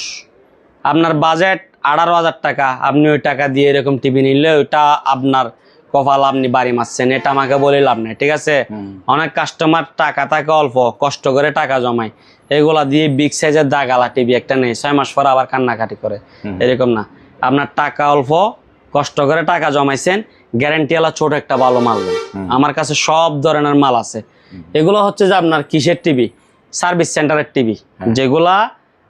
আপনার বাজেট 18,000 টাকা, আপনি ওই টাকা দিয়ে এরকম টিভি নিলে ওইটা আপনার কপাল, আপনি বাড়ি মারছেন। এটা আমাকে বলে লাভ নেই, ঠিক আছে। অনেক কাস্টমার টাকা থাকে অল্প, কষ্ট করে টাকা জমায়, এগুলা দিয়ে বিগ সাইজের দাগালা টিভি একটা নেই, 6 মাস পর আবার কান্নাকাটি করে। এরকম না, আপনার টাকা অল্প, কষ্ট করে টাকা জমাইছেন, গ্যারান্টিওয়ালা ছোট একটা ভালো মাল নেন। আমার কাছে সব ধরনের মাল আছে। এগুলো হচ্ছে যে আপনার কিসের টিভি, সার্ভিস সেন্টারের টিভি, যেগুলা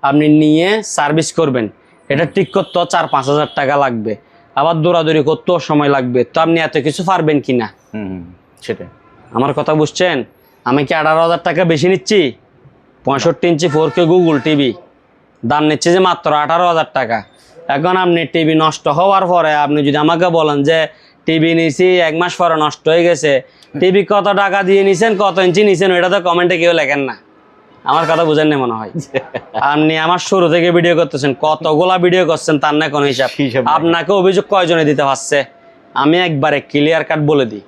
আপনি নিয়ে সার্ভিস করবেন, এটা ঠিক করতেও 4-5 হাজার টাকা লাগবে, আবার দৌড়াদৌড়ি করতেও সময় লাগবে। তো আপনি এত কিছু পারবেন কিনা, সেটাই। আমার কথা বুঝছেন? আমি কি 18,000 টাকা বেশি নিচ্ছি? 65 ইঞ্চি 4K গুগল টিভি দাম নিচ্ছে যে মাত্র 18,000 টাকা। এখন আপনি টিভি নষ্ট হওয়ার পরে আপনি যদি আমাকে বলেন যে টিভি নিছি 1 মাস পরে নষ্ট হয়ে গেছে, টিভি কত টাকা দিয়ে নিছেন, কত ইঞ্চি নিছেন, ওইটা তো কমেন্টে কেউ লেখেন না। আমার কথা বুঝেন না মনে হয়। আপনি আমার শুরু থেকে ভিডিও করতেছেন, কতগুলা ভিডিও করছেন তার না কোনো হিসাব। আপনাকে অভিযোগ কয়জনে দিতে পারছে আমি একবারে ক্লিয়ার কাট বলে দিই।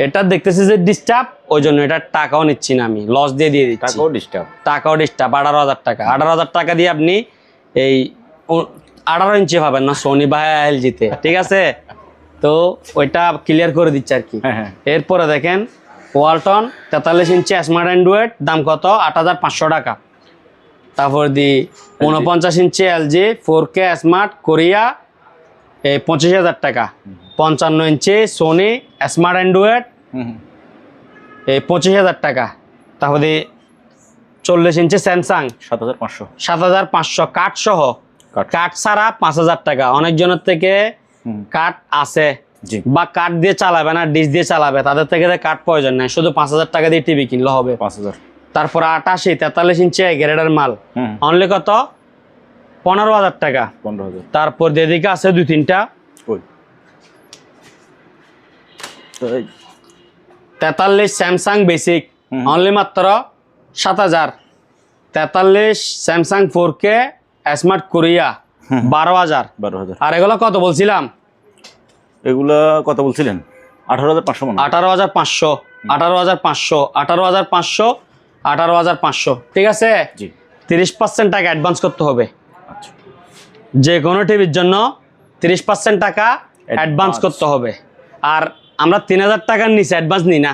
এটা দেখতেছি যে ডিস্টার্ব, ওই জন্য এটা টাকাও নিচ্ছি না, আমি লস দিয়ে দিচ্ছি। টাকাও ডিস্টার্ব 18,000 টাকা। 18,000 টাকা দিয়ে আপনি এই 18 ইঞ্চি পাবেন না সোনি বা এলজিতে, ঠিক আছে? তো ওইটা ক্লিয়ার করে দিচ্ছে আর কি। এরপরে দেখেন ওয়ালটন 43 ইঞ্চি স্মার্ট অ্যান্ড্রয়েড, দাম কত? 8,500 টাকা। তারপর দি 49 inch LG 4K smart Korea, এই 25,000 টাকা। 55 ইঞ্চি সোনি স্মার্ট অ্যান্ড্রয়েড, এই 25,000 টাকা। তারপর দি 40 ইঞ্চি স্যামসাং 7,500 কাঠ সহ, কাঠ ছাড়া 5,000 টাকা। অনেকজনের থেকে কাঠ আছে বা কাঠ দিয়ে চালাবে না, ডিশ দিয়ে চালাবে, তাদের থেকে কাঠ প্রয়োজন নাই, শুধু 5,000 টাকা দিয়ে টিভি কিনলে হবে। 5,000। তারপর 88 43 ইঞ্চি গ্রেডের মাল অনলি কত? 15,000 টাকা। 15,000। তারপর এদিকে আছে 2-3টা 43 স্যামসাং বেসিক অনলি মাত্র 7,000। 43 স্যামসাং 4K স্মার্ট কোরিয়া 12,000। আর এগুলো কত বলছিলাম? এগুলা কত বলছিলেন? 18,500। 18,500, 18,500, 18,500, 18,500, ঠিক আছে? 30% টাকা অ্যাডভান্স করতে হবে। যে কোনো টিভির জন্য 30% টাকা অ্যাডভান্স করতে হবে। আর আমরা 3,000 টাকার নিচে অ্যাডভান্স নিই না,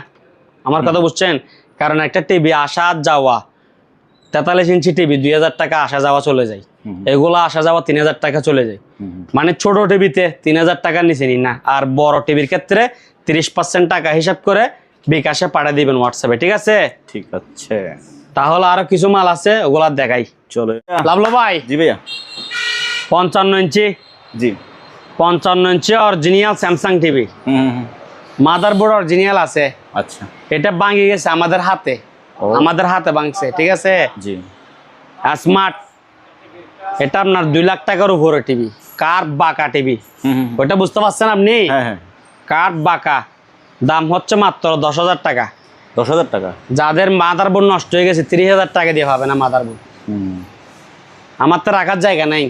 আমার কথা বুঝছেন? কারণ একটা টিভি আসা যাওয়া, 43 ইঞ্চি টিভি 2,000 টাকা আসা যাওয়া চলে যায়, এগুলো আসা যাওয়া 3,000 টাকা চলে যায়। মানে ছোট টিভিতে 3,000 টাকার নিচে নিই না। আর বড় টিভির ক্ষেত্রে 30% টাকা হিসাব করে বিকাশে পাঠিয়ে দিবেন হোয়াটসঅ্যাপে, ঠিক আছে? ঠিক আছে। তাহলে আরো কিছু মাল আছে, ওগুলা দেখাই। চলে লাভলো ভাই। জি ভাইয়া। 55 ইঞ্চি, জি 55 inch original Samsung TV, motherboard original আছে। আচ্ছা। এটা ভাঙে গেছে আমাদের হাতে, আমাদের হাতে ভাঙছে, ঠিক আছে? জি। স্মার্ট, এটা আপনার 2 লাখ টাকার উপরে টিভি, কার্ভ বাঁকা টিভি, ওইটা বুঝতে পারছেন আপনি? কার্ভ বাঁকা, দাম হচ্ছে মাত্র 10,000 টাকা। 10,000 টাকা। যাদের মাদারবোর্ড নষ্ট হয়ে গেছে 30,000 টাকা দিয়ে পাবে না মাদারবোর্ড। আমার তো রাখার জায়গা নাই,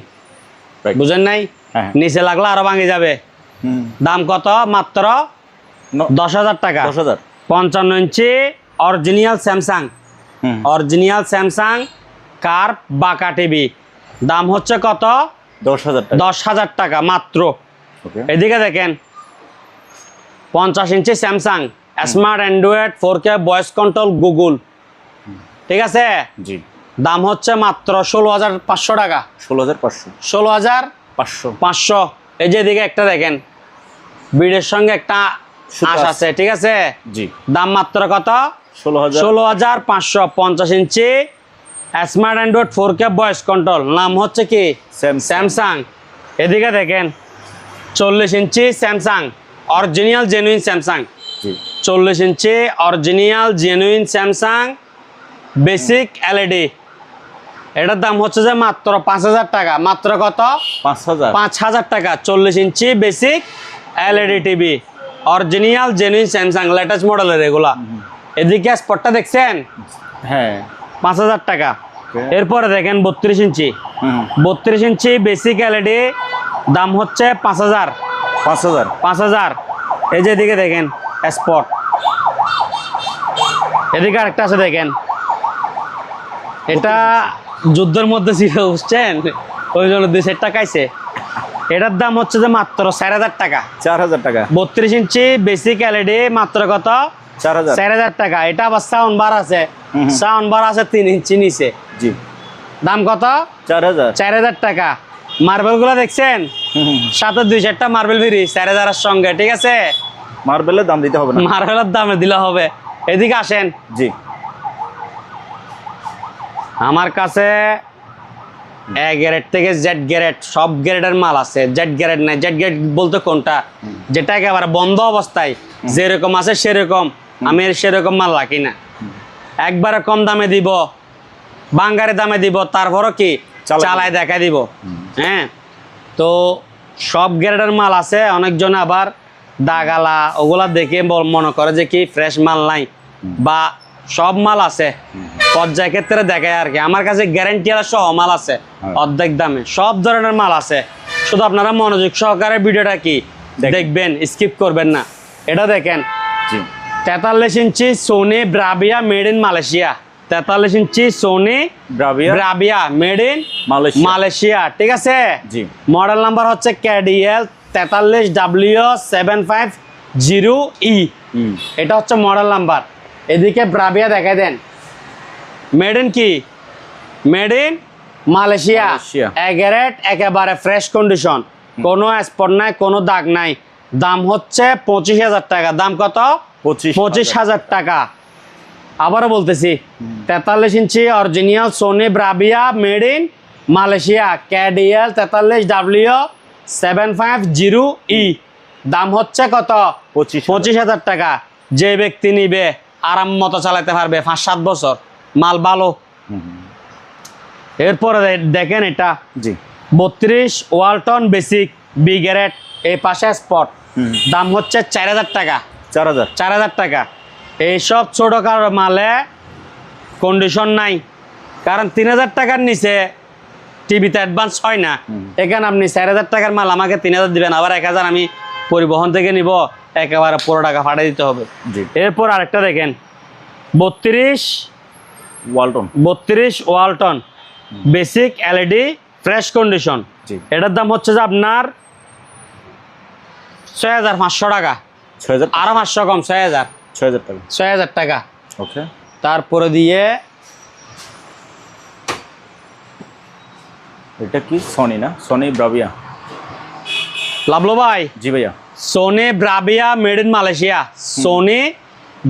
বুঝেন নাই? নিচে লাগলে আরো ভাঙে যাবে। দাম কত? মাত্র 10,000 টাকা। 10,000। 55 inch original Samsung, original Samsung curve বাঁকা টিভি, দাম হচ্ছে কত? 10,000 টাকা। 10,000 টাকা মাত্র। এদিকে দেখেন 50 inch Samsung smart Android 4K voice control Google, ঠিক আছে? জি। দাম হচ্ছে মাত্র 16,500 টাকা। 16,500। 16,500। এই যে এদিকে একটা দেখেন, বিডের সঙ্গে একটা আঁশ আছে, ঠিক আছে? জি। দাম মাত্র কত? 16,500। 50 inch smart Android 4K voice control, নাম হচ্ছে কি? স্যামসাং। এদিকে দেখেন 40 inch Samsung original genuine Samsung, 40 inch original genuine Samsung basic LED, এটার দাম হচ্ছে যে মাত্র 5,000 টাকা। মাত্র কত? 5,000 টাকা। 40 inch basic LED TV original genuine Samsung, latest মডেলের এগুলা। এদিকে স্পটটা দেখছেন? হ্যাঁ, 5,000 টাকা। এরপরে দেখেন 32 ইঞ্চি, 32 ইঞ্চি বেসিক এলইডি, দাম হচ্ছে 5,000। 5,000। এই যে এদিকে দেখেন স্পট, এদিকে আরেকটা আছে দেখেন, এটা যুদ্ধের মধ্যে ছিল, বুঝছেন? ওই জন্য 2 সেট টাকাইছে। এটার দাম হচ্ছে যে মাত্র 4,000 টাকা। 4,000 টাকা। 32 ইঞ্চি বেসিক এলইডি মাত্র কত? 4,000 টাকা। এটা আবার সাউন্ড বার আছে, সাউন্ড বার আছে 3 ইঞ্চি নিচে। জি। দাম কত? 4,000 4,000 টাকা। মার্বেল গুলো দেখছেন, সাথে 2-4টা মার্বেল ফ্রি 4000 সঙ্গে, ঠিক আছে? মার্বেলের দাম দিতে হবে না, মার্বেলের দামে দিলে হবে। এদিকে আসেন, জি। আমার কাছে এ গ্রেড থেকে জেড গ্রেড সব গ্রেডের মাল আছে। জেড গ্রেড নাই, জেড গ্রেড বলতে কোনটা, যেটা একেবারে বন্ধ অবস্থায় যেরকম আছে সেরকম, আমি সেরকম মাল রাখি না। একবারে কম দামে দিব, বাঙ্গারে দামে দিব, তারপরও কি চালায় দেখা দিব। হ্যাঁ, তো সব গ্রেডের মাল আছে। অনেকজন আবার দাগালা ওগুলা দেখে মনে করে যে কি ফ্রেশ মাল নাই, বা সব মাল আছে পর্যায় ক্ষেত্রে দেখায় আর কি। আমার কাছে গ্যারান্টি সহ মাল আছে অর্ধেক দামে, সব ধরনের মাল আছে। শুধু আপনারা মনোযোগ সহকারে ভিডিওটা কি দেখবেন, স্কিপ করবেন না। এটা দেখেন, 43 inch Sony Bravia made in Malaysia. 43 inch Sony Bravia made in Malaysia, ঠিক আছে? জি। মডেল নাম্বার হচ্ছে KDL 43W750E। এটা হচ্ছে মডেল নাম্বার। এদিকে ব্রাভিয়া দেখাই দেন, মেড ইন কি, মেড ইন মালয়েশিয়া। গ্রেড একেবারে ফ্রেশ কন্ডিশন, কোনো স্পট নাই, কোনো দাগ নাই। দাম হচ্ছে 25,000 টাকা। দাম কত? 25,000 টাকা। আবারও বলতেছি, 43 inch original Sony Bravia made in Malaysia, KDL 43W750E। দাম হচ্ছে কত? 25,000 টাকা। যে ব্যক্তি নিবে আরাম মতো চালাতে পারবে 5-7 বছর, মাল ভালো। এরপরে দেখেন এটা 32 ওয়ালটন বেসিক বি গ্রেড, এই পাশে স্পট। দাম হচ্ছে 4,000 টাকা। 4,000 টাকা। এইসব ছোটখাটো মালে কন্ডিশন নাই, কারণ 3,000 টাকার নিচে টিভিতে অ্যাডভান্স হয় না। এখানে আপনি 4,000 টাকার মাল আমাকে 3,000 দিবেন, আবার 1,000 আমি পরিবহন থেকে নিব, একেবারে পুরো টাকা ফাটিয়ে দিতে হবে। এরপর আরেকটা দেখেন, 32 Walton basic LED fresh condition. এটার দাম হচ্ছে যে আপনার 6,500 টাকা। আরো 500 কম, 6,000 টাকা। ওকে। তারপরে দিয়ে এটা কি সোনি না? Sony Bravia. লাভলো ভাই, জি ভাইয়া। Sony Bravia made in Malaysia. Sony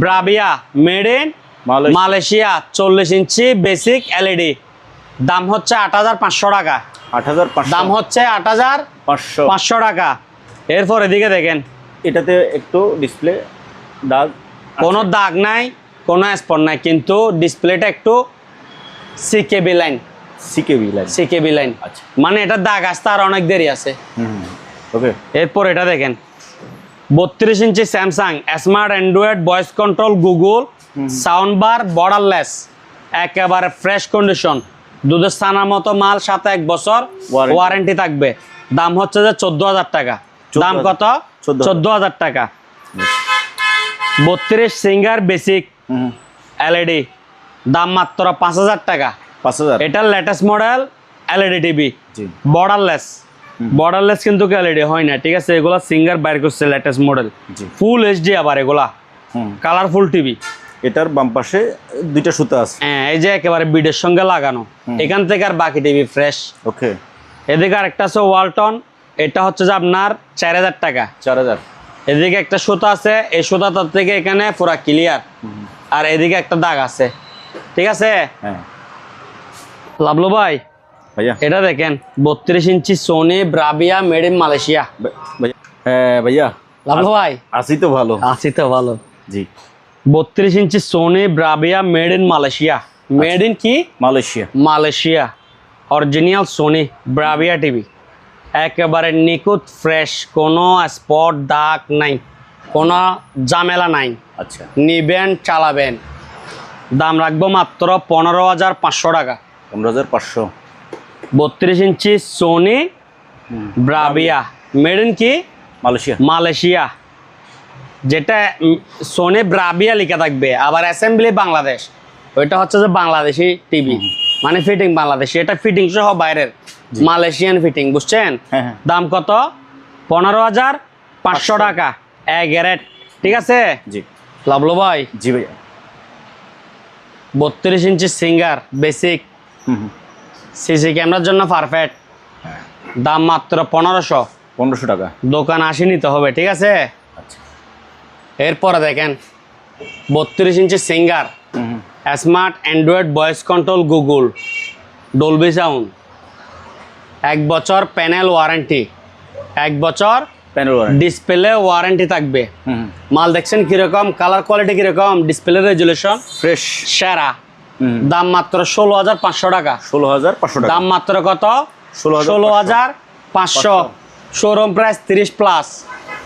Bravia made in Malaysia, 40 inch basic LED। দাম হচ্ছে 8,500 টাকা। 8,500। দাম হচ্ছে 8,500 টাকা। এরপর এদিকে দেখেন, এটাতে একটু ডিসপ্লে দাগ, কোনো দাগ নাই, কোনো স্পট নাই, কিন্তু ডিসপ্লেটা একটু সিকেবি লাইন। আচ্ছা, মানে এটা দাগ আসতে আর অনেক দেরি আছে। ওকে। এরপর এটা দেখেন, 32 inch Samsung smart Android voice control Google sound bar borderless, একেবারে ফ্রেশ কন্ডিশন, দুধের ছানার মতো মাল, সাথে 1 বছর ওয়ারেন্টি থাকবে। দাম হচ্ছে যে 14,000 টাকা। দাম কত? 14,000 টাকা। 32 সিঙ্গার বেসিক LED, দাম মাত্র 5,000 টাকা। 5,000। এটা latest model LED TV, borderless কিন্তু LED হয় না, ঠিক আছে? এগুলা সিঙ্গার বাইর করছে লেটেস্ট মডেল, ফুল HD। আবার এগুলা কালারফুল টিভি। এটার বাম পাশে 2টা সুতা আছে। হ্যাঁ, এই যে একেবারে বিডের সঙ্গে লাগানো, এখান থেকে আর বাকি টিভি ফ্রেশ। ওকে। এদিকে আরেকটা আছে ওয়ালটন, এটা হচ্ছে যে আপনার 4,000 টাকা। 4,000। এদিকে একটা সুতা আছে, এই সুতাটার থেকে এখানে পুরা ক্লিয়ার, আর এদিকে একটা দাগ আছে, ঠিক আছে? হ্যাঁ। লাভলো ভাই, ভাইয়া এটা দেখেন, 32 inch Sony Bravia made in Malaysia. হ্যাঁ ভাইয়া। লাভলো ভাই, আছি তো ভালো। জি। 32 inch Sony Bravia made in Malaysia. Made in কি? Malaysia. Original Sony Bravia TV, একেবারে নিখুঁত ফ্রেশ, কোনো স্পট দাগ নাই, কোনো ঝামেলা নাই। আচ্ছা। নিবেন, চালাবেন। দাম রাখবো মাত্র 15,500 টাকা। 15,500। 32 inch Sony Bravia made in কি? মালয়েশিয়া। যেটা সোনি ব্রাভিয়া লেখা থাকবে, আবার অ্যাসেম্বলি বাংলাদেশ, ওইটা হচ্ছে যে বাংলাদেশি টিভি, মানে ফিটিং বাংলাদেশি। এটা ফিটিং সহ বাইরের, মালয়েশিয়ান ফিটিং, বুঝছেন? দাম কত? 15,500 টাকা। গ্যারেট, ঠিক আছে? জি। লাভলো ভাই, জি ভাইয়া। 32 ইঞ্চি সিঙ্গার বেসিক, সিসি ক্যামেরার জন্য পারফেক্ট। দাম মাত্র 1500। 1500 টাকা। দোকান আসি নিতে হবে, ঠিক আছে। আচ্ছা। এরপরে দেখেন 32 inch Singer, smart Android voice control, Google, Dolby sound, 1 বছর প্যানেল ওয়ারেন্টি, 1 বছর প্যানেল ওয়ারেন্টি, ডিসপ্লে ওয়ারেন্টি থাকবে। মাল দেখছেন কিরকম, কালার কোয়ালিটি কিরকম, ডিসপ্লে রেজুলেশন ফ্রেশ, সেরা। দাম মাত্র 16500 টাকা। 16500 টাকা। দাম মাত্র কত? 16500। শোরুম প্রাইস 30 প্লাস,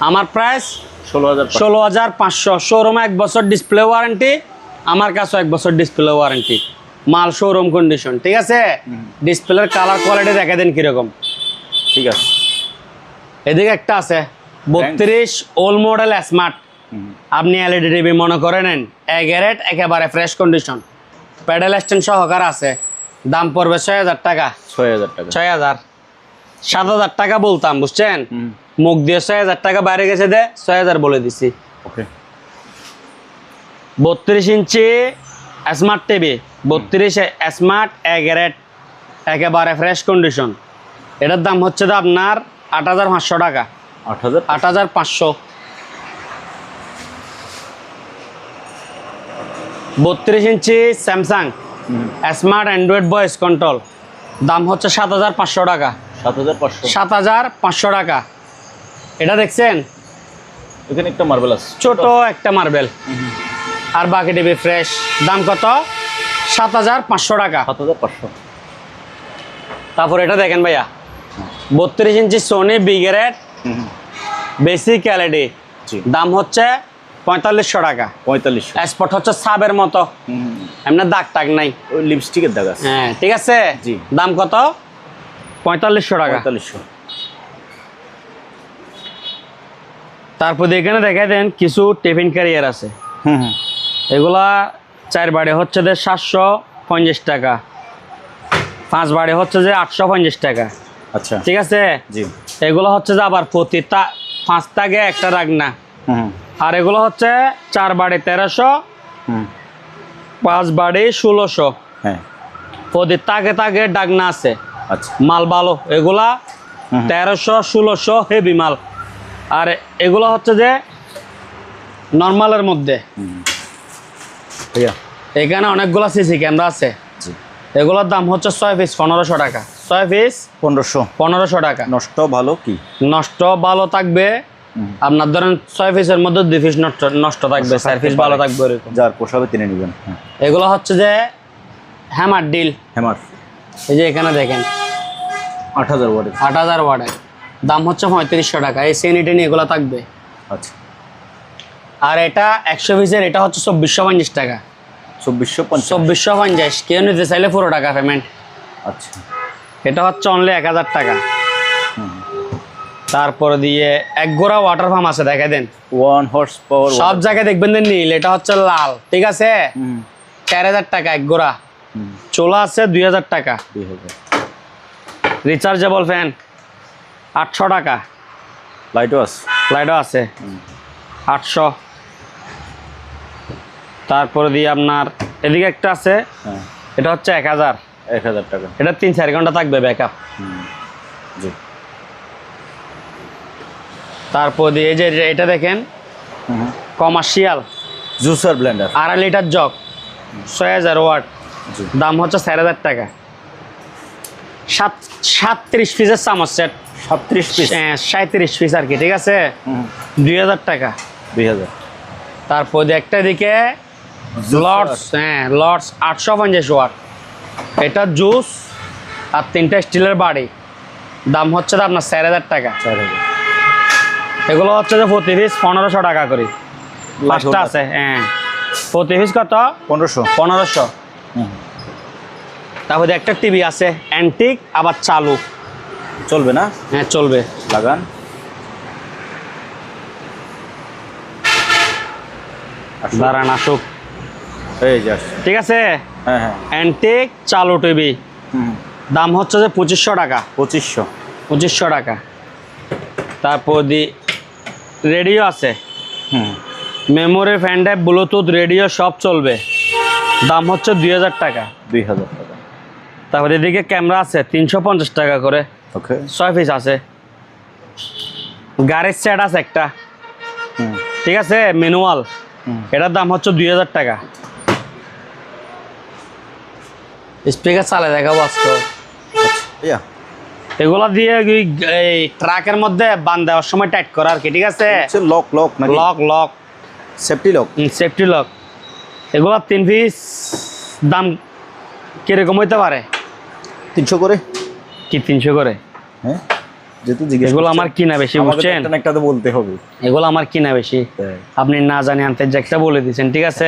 আমার প্রাইস 16500। শোরুমে 1 বছর ডিসপ্লে ওয়ারেন্টি, আমার কাছে 1 বছর ডিসপ্লে ওয়ারেন্টি। মাল শোরুম কন্ডিশন, ঠিক আছে। ডিসপ্লের কালার কোয়ালিটি দেখে দেন কিরকম। ঠিক আছে। এদিকে একটা আছে 32 ওল্ড মডেল স্মার্ট। আপনি এলইডি টিভি মনে করে নেন, এগারেট, একেবারে ফ্রেশ কন্ডিশন, প্যাডেল স্ট্যান্ড সহকার আছে। দাম পড়বে 6000 টাকা। 6000 টাকা। 6000, 7000 টাকা বলতাম, বুঝছেন। মুখ দিয়ে 6000 টাকা বাইরে গেছে, দে 6000 বলে দিছি। ওকে। 32 ইঞ্চি স্মার্ট টিভি, 32 স্মার্ট এগারেট, একেবারে ফ্রেশ কন্ডিশন। এটার দাম হচ্ছে তো আপনার 8500 টাকা। 8500। 32 inch Samsung smart Android voice control, দাম হচ্ছে 7500 টাকা। 7500। 7500 টাকা। এটা দেখছেন, এখানে একটা মার্বেল আছে, ছোট একটা মার্বেল, আর বাকি টিভি ফ্রেশ। দাম কত? 7500 টাকা। 7500। তারপর এটা দেখেন ভাইয়া, 32 ইঞ্চি সোনি বিগেরেট বেসিক এলইডি, দাম হচ্ছে 4500 টাকা। 4500। স্পট হচ্ছে সাবের মতো, এমনি দাগ টাগ নাই, ওই লিপস্টিকের দাগ আছে। হ্যাঁ, ঠিক আছে। জি। দাম কত? 4500 টাকা। 4500। তারপর এখানে দেখা দেন কিছু টিফিন ক্যারিয়ার আছে। এগুলা 4 বাড়ি হচ্ছে যে 750 টাকা, 5 বাড়ি হচ্ছে যে 850 টাকা। আচ্ছা, ঠিক আছে। জি। এগুলো হচ্ছে যে আবার প্রতি 5 টাকা একটা রাখ না। আর এগুলো হচ্ছে 4 বাড়ি 1300, 5 বাড়ি 1600। হ্যাঁ, প্রতি তাকে তাকে ডাকনা আছে। আচ্ছা। মাল ভালো এগুলা, 1300, 1600 হেভি মাল। আর এগুলো হচ্ছে যে নর্মালের মধ্যে। এখানে অনেকগুলো সিসি ক্যামেরা আছে। এগুলোর দাম হচ্ছে 6 পিস 1500 টাকা। 6 পিস 1500 টাকা। নষ্ট ভালো কি? নষ্ট ভালো থাকবে আপনার, ধরেন 6 পিসের মধ্যে 2 পিস নষ্ট থাকবে, 4 পিস ভালো থাকবে এরকম। যার পোষাবে তিনি নেবেন। এগুলো হচ্ছে যে হ্যামার ডিল। হ্যামার, এই যে এখানে দেখেন 8000 ওয়াটের। 8000 ওয়াটের, দাম হচ্ছে 3500 টাকা। এই সেনিটেনি এগুলো থাকবে। আচ্ছা। আর এটা 100 পিসের, এটা হচ্ছে 2450 টাকা। 2450। 2450। কেউ নিতে চাইলে পুরো টাকা পেমেন্ট। আচ্ছা। এটা হচ্ছে অনলি 1000 টাকা। তারপরে দিয়ে এক গোড়া ওয়াটার পাম্প আছে, দেখে দেন 1 হর্স পাওয়ার। সব জায়গায় দেখবেন যে নীল, এটা হচ্ছে লাল, ঠিক আছে। 4000 টাকা এক গোড়া। চোলা আছে 2000 টাকা। 2000। রিচার্জেবল ফ্যান 800 টাকা। লাইটও আছে। লাইটও আছে 800। তারপরে দিয়ে আপনার এদিকে একটা আছে, এটা হচ্ছে 1000। 1000 টাকা। এটা 3-4 ঘন্টা থাকবে ব্যাকআপ। জি। তারপর দিয়ে এই যে এটা দেখেন commercial juicer blender, 2.5 litre jug, 6000 watt, দাম হচ্ছে 4000 টাকা। 37 পিসের চামচ সেট, 37 পিস, 37 পিস আর কি, ঠিক আছে। 2000 টাকা। 2000। তারপর একটা দিকে লর্ডস, লর্ডস 850 ওয়াট, এটা জুস আর 3টা স্টিলের বাড়ি, দাম হচ্ছে আপনার 4000 টাকা। 4000। এগুলো হচ্ছে যে প্রতি পিস 1500 টাকা করে। 5টা আছে, প্রতি পিস কত? 1500। তারপরে একটা টিভি আছে অ্যান্টিক, আবার চালু, চলবে না? হ্যাঁ চলবে। লাগান। দাঁড়ান আসুক, এই যে ঠিক আছে। হ্যাঁ হ্যাঁ, অ্যান্টিক চালু টিভি, দাম হচ্ছে যে 2500 টাকা। 2500 টাকা। তারপর দি রেডিও আছে, memory, fan drive, Bluetooth, radio সব চলবে, দাম হচ্ছে 2000 টাকা। 2000 টাকা। তারপরে এদিকে ক্যামেরা আছে 350 টাকা করে। ওকে 6 পিস আছে। গাড়ির সেট আছে একটা, হুম ঠিক আছে, ম্যানুয়াল। এটার দাম হচ্ছে 2000 টাকা। স্পিকার চালে দেখাবো আজকে। ইয়া এগুলা দিয়ে এই ট্রাকের মধ্যে বান দেওয়ার সময় টাইট করা আর কি, ঠিক আছে। লক লক নাকি lock safety lock safety lock. এগুলা 3 পিস দাম কিরকম হইতে পারে? 300 করে। কি 300 করে? হ্যাঁ যেহেতু জিজ্ঞেস এগুলো আমার কিনা বেশি, বুঝছেন? একটা না একটা তো বলতে হবে। এগুলো আমার কিনা বেশি, আপনি না জানি আনতে যে একটা বলে দিয়েছেন, ঠিক আছে।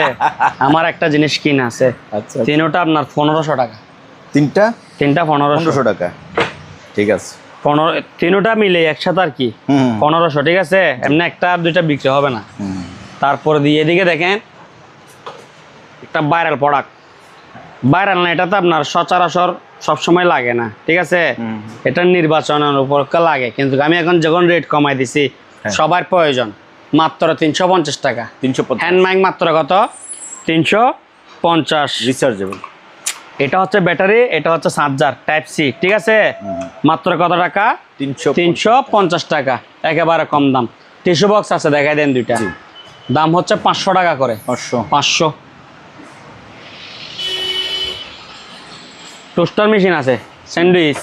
আমার একটা জিনিস কিনা আছে, আচ্ছা তিনটা আপনার 1500 টাকা। তিনটা 1500 টাকা, ঠিক আছে। 15 তিনটা মিলে একসাথে আর কি 1500, ঠিক আছে। এমনি একটা আর দুইটা বিক্রি হবে না। তারপরে দিয়ে এদিকে দেখেন একটা ভাইরাল প্রোডাক্ট। ভাইরাল না, এটা তো আপনার সচরাচর সবসময় লাগে না, ঠিক আছে। এটা নির্বাচনের উপর লাগে, কিন্তু আমি এখন যখন রেট কমাই দিছি সবার প্রয়োজন, মাত্র 350 টাকা। 350 হ্যান্ড মাইক মাত্র কত? 350। রিচার্জেবল। এটা হচ্ছে ব্যাটারি, এটা হচ্ছে চার্জার টাইপ সি, ঠিক আছে। মাত্র কত টাকা? 350 টাকা, একেবারে কম দাম। টিস্যু বক্স আছে, দেখাই দেন দুইটা। দাম হচ্ছে 500 টাকা করে। 500। টোস্টার মেশিন আছে, স্যান্ডউইচ,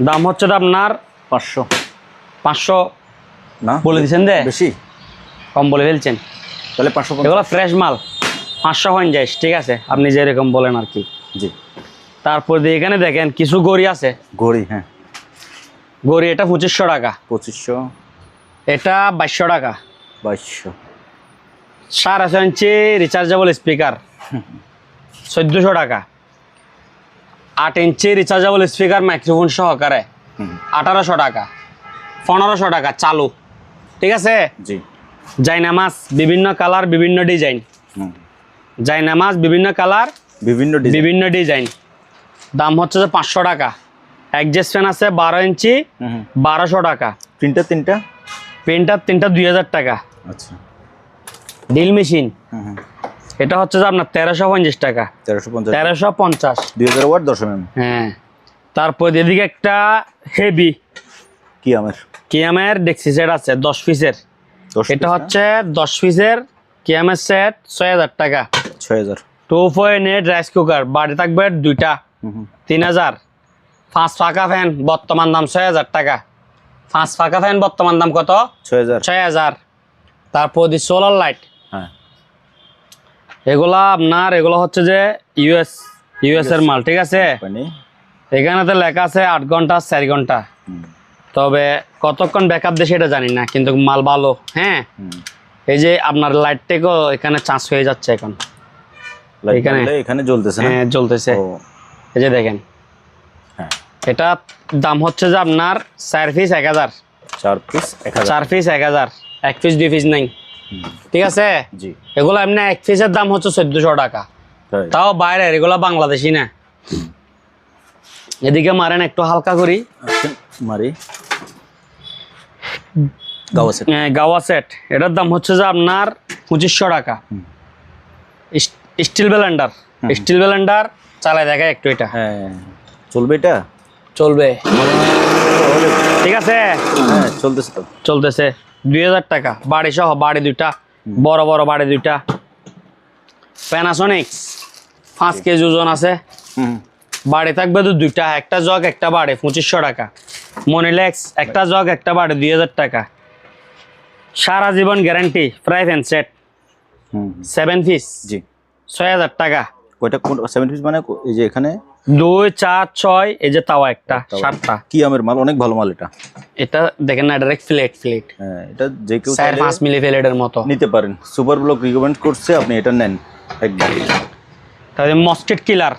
দাম হচ্ছে আপনার 500 না বলে দিচ্ছেন দে, বেশি কম বলে ফেলছেন। তাহলে 550। এগুলো ফ্রেশ মাল, 500 হয়ে যায়, ঠিক আছে, আপনি যেরকম বলেন আর কি। জি। তারপর দিয়ে এখানে দেখেন কিছু গড়ি আছে। ঘড়ি, হ্যাঁ গড়ি এটা 2500 টাকা, 2500, এটা 2200 টাকা। 2200। 6.5 ইঞ্চি রিচার্জেবল স্পিকার 1400 টাকা। 8 ইঞ্চি রিচার্জেবল স্পিকার মাইক্রোফোন সহকারে 1800 টাকা। 1500 টাকা চালু, ঠিক আছে। জি। জায়নামাজ বিভিন্ন কালার বিভিন্ন ডিজাইন, জায়নামাজ বিভিন্ন কালার বিভিন্ন ডিজাইন, দাম হচ্ছে যে 500 টাকা। অ্যাডজাস্ট ফ্যান আছে 12 ইঞ্চি 1200 টাকা। প্রিন্টার তিনটা 2000 টাকা। আচ্ছা। ড্রিল মেশিন এটা হচ্ছে যে আপনার 1350 টাকা। 1350 2000 ওয়াট 10 mm। হ্যাঁ। তারপর এদিকে একটা হেভি কিয়ামের ডেক্সি সেট আছে 10 পিসের। এটা হচ্ছে 10 পিসের কিয়ামের সেট 6000 টাকা। 6000। 2.8 রাইস কুকার, বাড়ি থাকবে দুইটা 3000। 5 ফাঁকা ফ্যান বর্তমান দাম 6000 টাকা। 5 ফাঁকা ফ্যান বর্তমান দাম কত? 6000। তারপর দি সোলার লাইট, হ্যাঁ এগুলো হচ্ছে যে ইউএস এর মাল, ঠিক আছে। এখানেতে লেখা আছে 8 ঘন্টা 4 ঘন্টা, তবে কতক্ষণ ব্যাকআপ দেয় সেটা জানি না, কিন্তু মাল ভালো। হ্যাঁ, এই যে আপনার লাইট থেকেও এখানে চার্জ হয়ে যাচ্ছে এখন, এখানে জ্বলতেছে। হ্যাঁ জ্বলতেছে, এই যে দেখেন। হ্যাঁ, এটা দাম হচ্ছে যে আপনার 4 piece 1000। 4 piece 1000। 4 piece 1000, 1 piece 2 piece নাই, ঠিক আছে। জি। এগুলো এমনি 1 পিসের দাম হচ্ছে 1400 টাকা, তাও বাইরের, এগুলো বাংলাদেশি না। এদিকে মারেন একটু হালকা করি, মারি। গাওয়া সেট, এটার দাম হচ্ছে যে আপনার 2500 টাকা। স্টিল ব্লেন্ডার চালায় দেখায় একটু, এটা হ্যাঁ চলবে, এটা চলবে, ঠিক আছে। হ্যাঁ চলতেছে 2000 টাকা। বাড়ি সহ, বাড়ি দুইটা, বড় বড় বাড়ি দুইটা। প্যানাসোনিক 5 কেজি ওজন আছে, বাড়ি থাকবে তো দুইটা, একটা জগ একটা বাড়ি 2500 টাকা। মনিলেক্স একটা জগ একটা বাড়ি 2000 টাকা। সারা জীবন guarantee fry pan set 7 piece, জি, 6000 টাকা। কয়টা 7 পিস মানে? এই যে এখানে 2 4 6, এই যে তাওয়া একটা 7টা। কি আমের মাল, অনেক ভালো মাল এটা। এটা দেখেন না, ডাইরেক্ট ফ্লেট। হ্যাঁ, এটা যে কেউ 4-5 মিলি ফ্লেটের মতো নিতে পারেন। সুপার ব্লক রিকমেন্ড করছে, আপনি এটা নেন একদম। তাহলে মস্কিট কিলার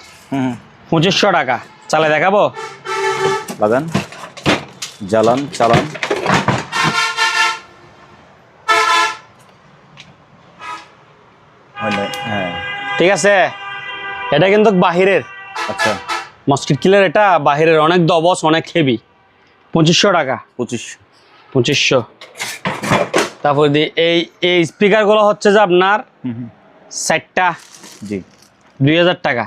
2500 টাকা। চালে দেখাবো, লাগান, জ্বালান, চালান। হ্যাঁ ঠিক আছে। এটা কিন্তু বাহিরের। আচ্ছা, মস্কিট কিলার এটা বাহিরের, অনেক দবস, অনেক হেভি। 2500 টাকা। 2500। তারপর এই স্পিকারগুলো হচ্ছে যে আপনার 7টা, জি, 2000 টাকা।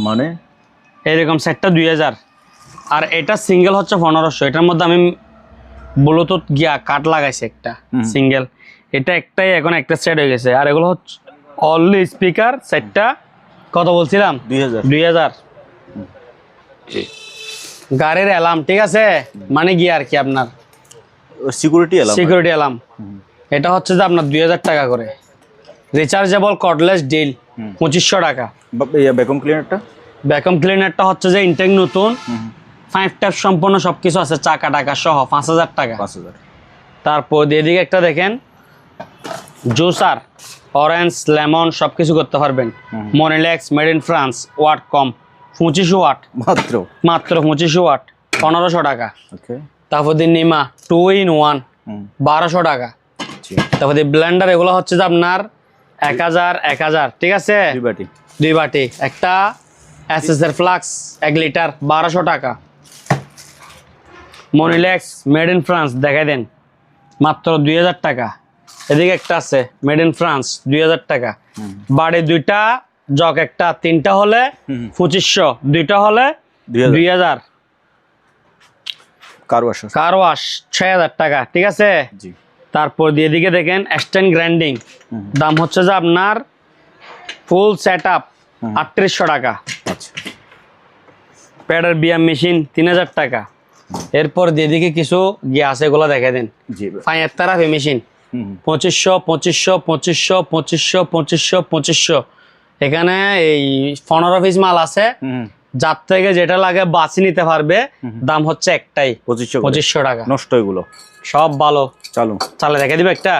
মানে এরকম 7টা 2000। আর এটা সিঙ্গেল হচ্ছে 1500। এটার মধ্যে আমি ব্লুটুথ গিয়া কাট লাগাইছি একটা সিঙ্গেল, এটা একটাই এখন একটা সেট হয়ে গেছে। আর এগুলো হচ্ছে অনলি স্পিকার সেটটা কত বলছিলাম 2000। গাড়ির অ্যালার্ম, ঠিক আছে, মানে গিয়ে আর কি আপনার সিকিউরিটি অ্যালার্ম। সিকিউরিটি অ্যালার্ম, এটা হচ্ছে যে আপনার 2000 টাকা করে। রিচার্জেবল কর্ডলেস ডিল 2500 টাকা। ভ্যাকুয়াম ক্লিনারটা, ভ্যাকুয়াম ক্লিনারটা হচ্ছে যে ইনটেক নতুন, 5 ট্যাপ সম্পন্ন সবকিছু আছে, চাকা টাকা সহ 5000 টাকা। 5000। তারপর এদিকে একটা দেখেন জুসার, অরেঞ্জ লেমন সবকিছু করতে পারবেন। Moulinex, made in France, watt কম 2500 ওয়াট, মাত্র 2500 ওয়াট 1500 টাকা। ওকে। তারপর দিয়ে নিমা 2 in 1 1200 টাকা। তারপর দিয়ে ব্লেন্ডার, এগুলো হচ্ছে যে আপনার 1000, ঠিক আছে, দুই বাটি। একটা এসএসআর ফ্লাক্স 1 লিটার 1200 টাকা। মনিলেক্স মেড ইন ফ্রান্স দেখাই দেন, মাত্র 2000 টাকা। এদিকে একটা আছে মেড ইন ফ্রান্স 2000 টাকা। বাড়ি দুইটা, জগ একটা, তিনটা হলে 2500, দুইটা হলে 2000। কার ওয়াশ 6000 টাকা, ঠিক আছে। তারপর দিয়ে দিকে দেখেন স্ট্যান্ড গ্রাইন্ডিং, দাম হচ্ছে যে আপনার ফুল সেট আপ 3800 টাকা। প্যাডের বিয়াম মেশিন 3000 টাকা। এরপর দিয়ে দিকে কিছু গ্যাস, এগুলো দেখে দেন। Fire therapy machine 2500। এখানে এই 15 পিস মাল আছে, যার থেকে যেটা লাগে বাছি নিতে পারবে। দাম হচ্ছে একটাই 2500 টাকা। নষ্ট এগুলো সব ভালো, চালে দেখে দিবে একটা।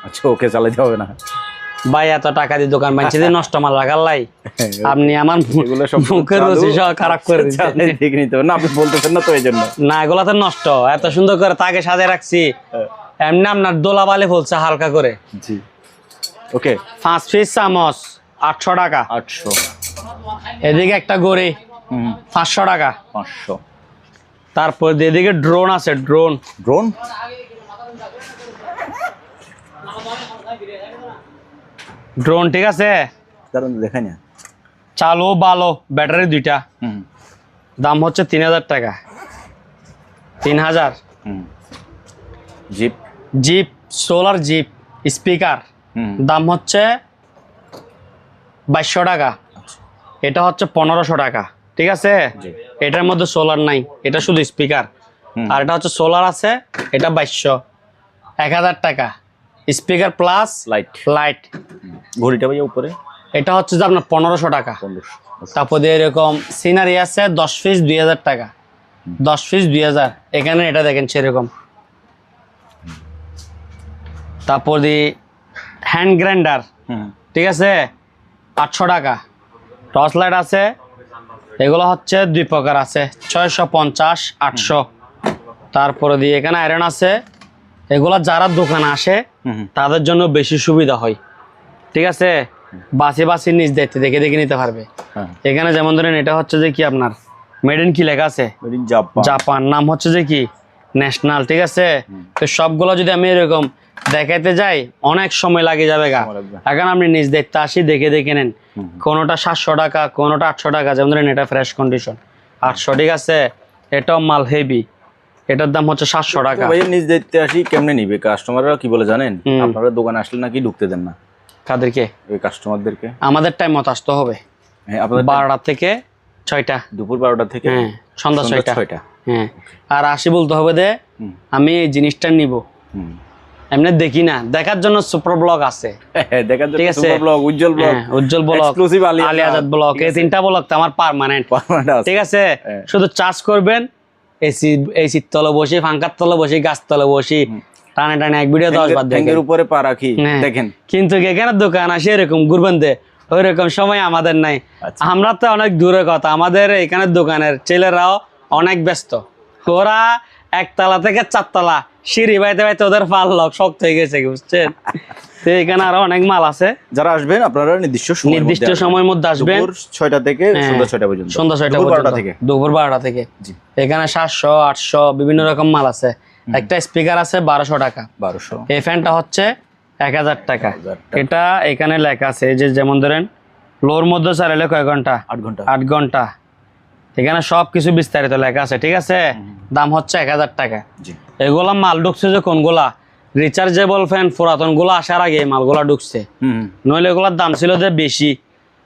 আচ্ছা, ওকে, চালাতে হবে না ভাই, এত টাকা দিয়ে দোকান বানিয়েছে যে নষ্ট মাল লাগার লাই। আপনি আমার মুখের রুচি সহ খারাপ করে দিচ্ছেন। না, আপনি বলতেছেন না তো এই জন্য। না, এগুলা তো নষ্ট, এত সুন্দর করে তাকে সাজিয়ে রাখছি, এমনি আপনার দোলা বালি ফলছে হালকা করে। জি, ওকে। 5 পিস চামচ 800 টাকা। 800। এদিকে একটা গড়ি 500 টাকা। 500। তারপর এদিকে ড্রোন আছে, ড্রোন, ঠিক আছে, দেখাই না। চালু ভালো, ব্যাটারি দুইটা, দাম হচ্ছে 3000 টাকা। 3000। জিপ সোলার জিপ স্পিকার, দাম হচ্ছে 2200 টাকা। এটা হচ্ছে 1500 টাকা, ঠিক আছে। এটার মধ্যে সোলার নাই, এটা শুধু স্পিকার। আর এটা হচ্ছে সোলার আছে, এটা 2200। 1000 টাকা স্পিকার প্লাস লাইট। ঘড়িটা ভাইয়া উপরে, এটা হচ্ছে যে আপনার 1500 টাকা। তারপর এরকম সিনারি আছে 10 পিস 2000 টাকা। 10 পিস 2000। এখানে এটা দেখেন সেরকম। তারপর হ্যান্ড গ্রাইন্ডার, ঠিক আছে, 800 টাকা। টর্চ লাইট আছে, এগুলো হচ্ছে 2 প্রকার আছে, 650, 800। তারপরে এখানে আয়রন আছে, এগুলা যারা দোকানে আসে তাদের জন্য বেশি সুবিধা হয়, ঠিক আছে। বাসি নিজ দেখতে দেখে নিতে পারবে। এখানে যেমন ধরেন এটা হচ্ছে যে কি আপনার মেড ইন কি লেখা আছে, জাপান, নাম হচ্ছে যে কি ন্যাশনাল, ঠিক আছে। তো সবগুলো যদি আমি এরকম দেখাইতে যাই অনেক সময় লাগে যাবে গা। এখন আপনি নিজ দেখতে আসি, দেখে নেন। কোনোটা 700 টাকা, কোনোটা 800 টাকা। যেমন ধরেন এটা ফ্রেশ কন্ডিশন 800, ঠিক আছে। এটাও মাল হেভি, এটার দাম হচ্ছে 700 টাকা। ভাই নিজ দেখতে আসি কেমনে নিবে কাস্টমাররা, কি বলে জানেন? আপনারা দোকানে আসলে নাকি ঢুকতে দেন না। কাদেরকে? ওই কাস্টমারদেরকে। আমাদের টাইম মতো আসতে হবে। হ্যাঁ, আপনাদের 12টা থেকে 6টা, দুপুর 12টা থেকে সন্ধ্যা 6টা। হ্যাঁ, আর আসি বলতে হবে যে আমি এই জিনিসটা নিব। এমনি দেখি না, দেখার জন্য সুপার ব্লগ আছে, ঠিক আছে, Ujjwal blog, exclusive Ali Azad blog, এই 3টা ব্লগ তো আমার পার্মানেন্ট, ঠিক আছে। শুধু চার্জ করবেন, এসি তলে বসি, ফাঙ্কার তলে বসি, গাছ তলে বসি, টানে এক ভিডিও 10 বার দেখেন, উপরে পা রাখি দেখেন। কিন্তু এখানে দোকান আসে এরকম ঘুরবেন দে, ওইরকম সময় আমাদের নাই। আমরা তো অনেক দূরের কথা, আমাদের এখানে দোকানের ছেলেরাও অনেক ব্যস্ত। ওরা 1 তলা থেকে 4 তলা সিঁড়ি বাইতে ওদের পাল লক শক্ত হয়ে গেছে, বুঝছেন। তো এখানে আরো অনেক মাল আছে। যারা আসবেন আপনারা নির্দিষ্ট সময়ের মধ্যে আসবেন, 6টা থেকে সন্ধ্যা 6টা পর্যন্ত, দুপুর 12টা থেকে। এখানে 700, 800 বিভিন্ন রকম মাল আছে। একটা স্পিকার আছে 1200 টাকা। এই ফ্যানটা হচ্ছে 1000 টাকা। এটা এখানে লেখা আছে যে যেমন ধরেন লোর মধ্যে চালাইলে কয় ঘন্টা? 8 ঘন্টা। এখানে সব কিছু বিস্তারিত লেখা আছে, ঠিক আছে। দাম হচ্ছে 1000 টাকা। জি। এগুলা মাল ঢুকছে যে কোনগুলা রিচার্জেবল ফ্যান পুরাতন গুলো আসার আগে এই মালগুলা ঢুকছে, নইলে এগুলার দাম ছিল যে বেশি।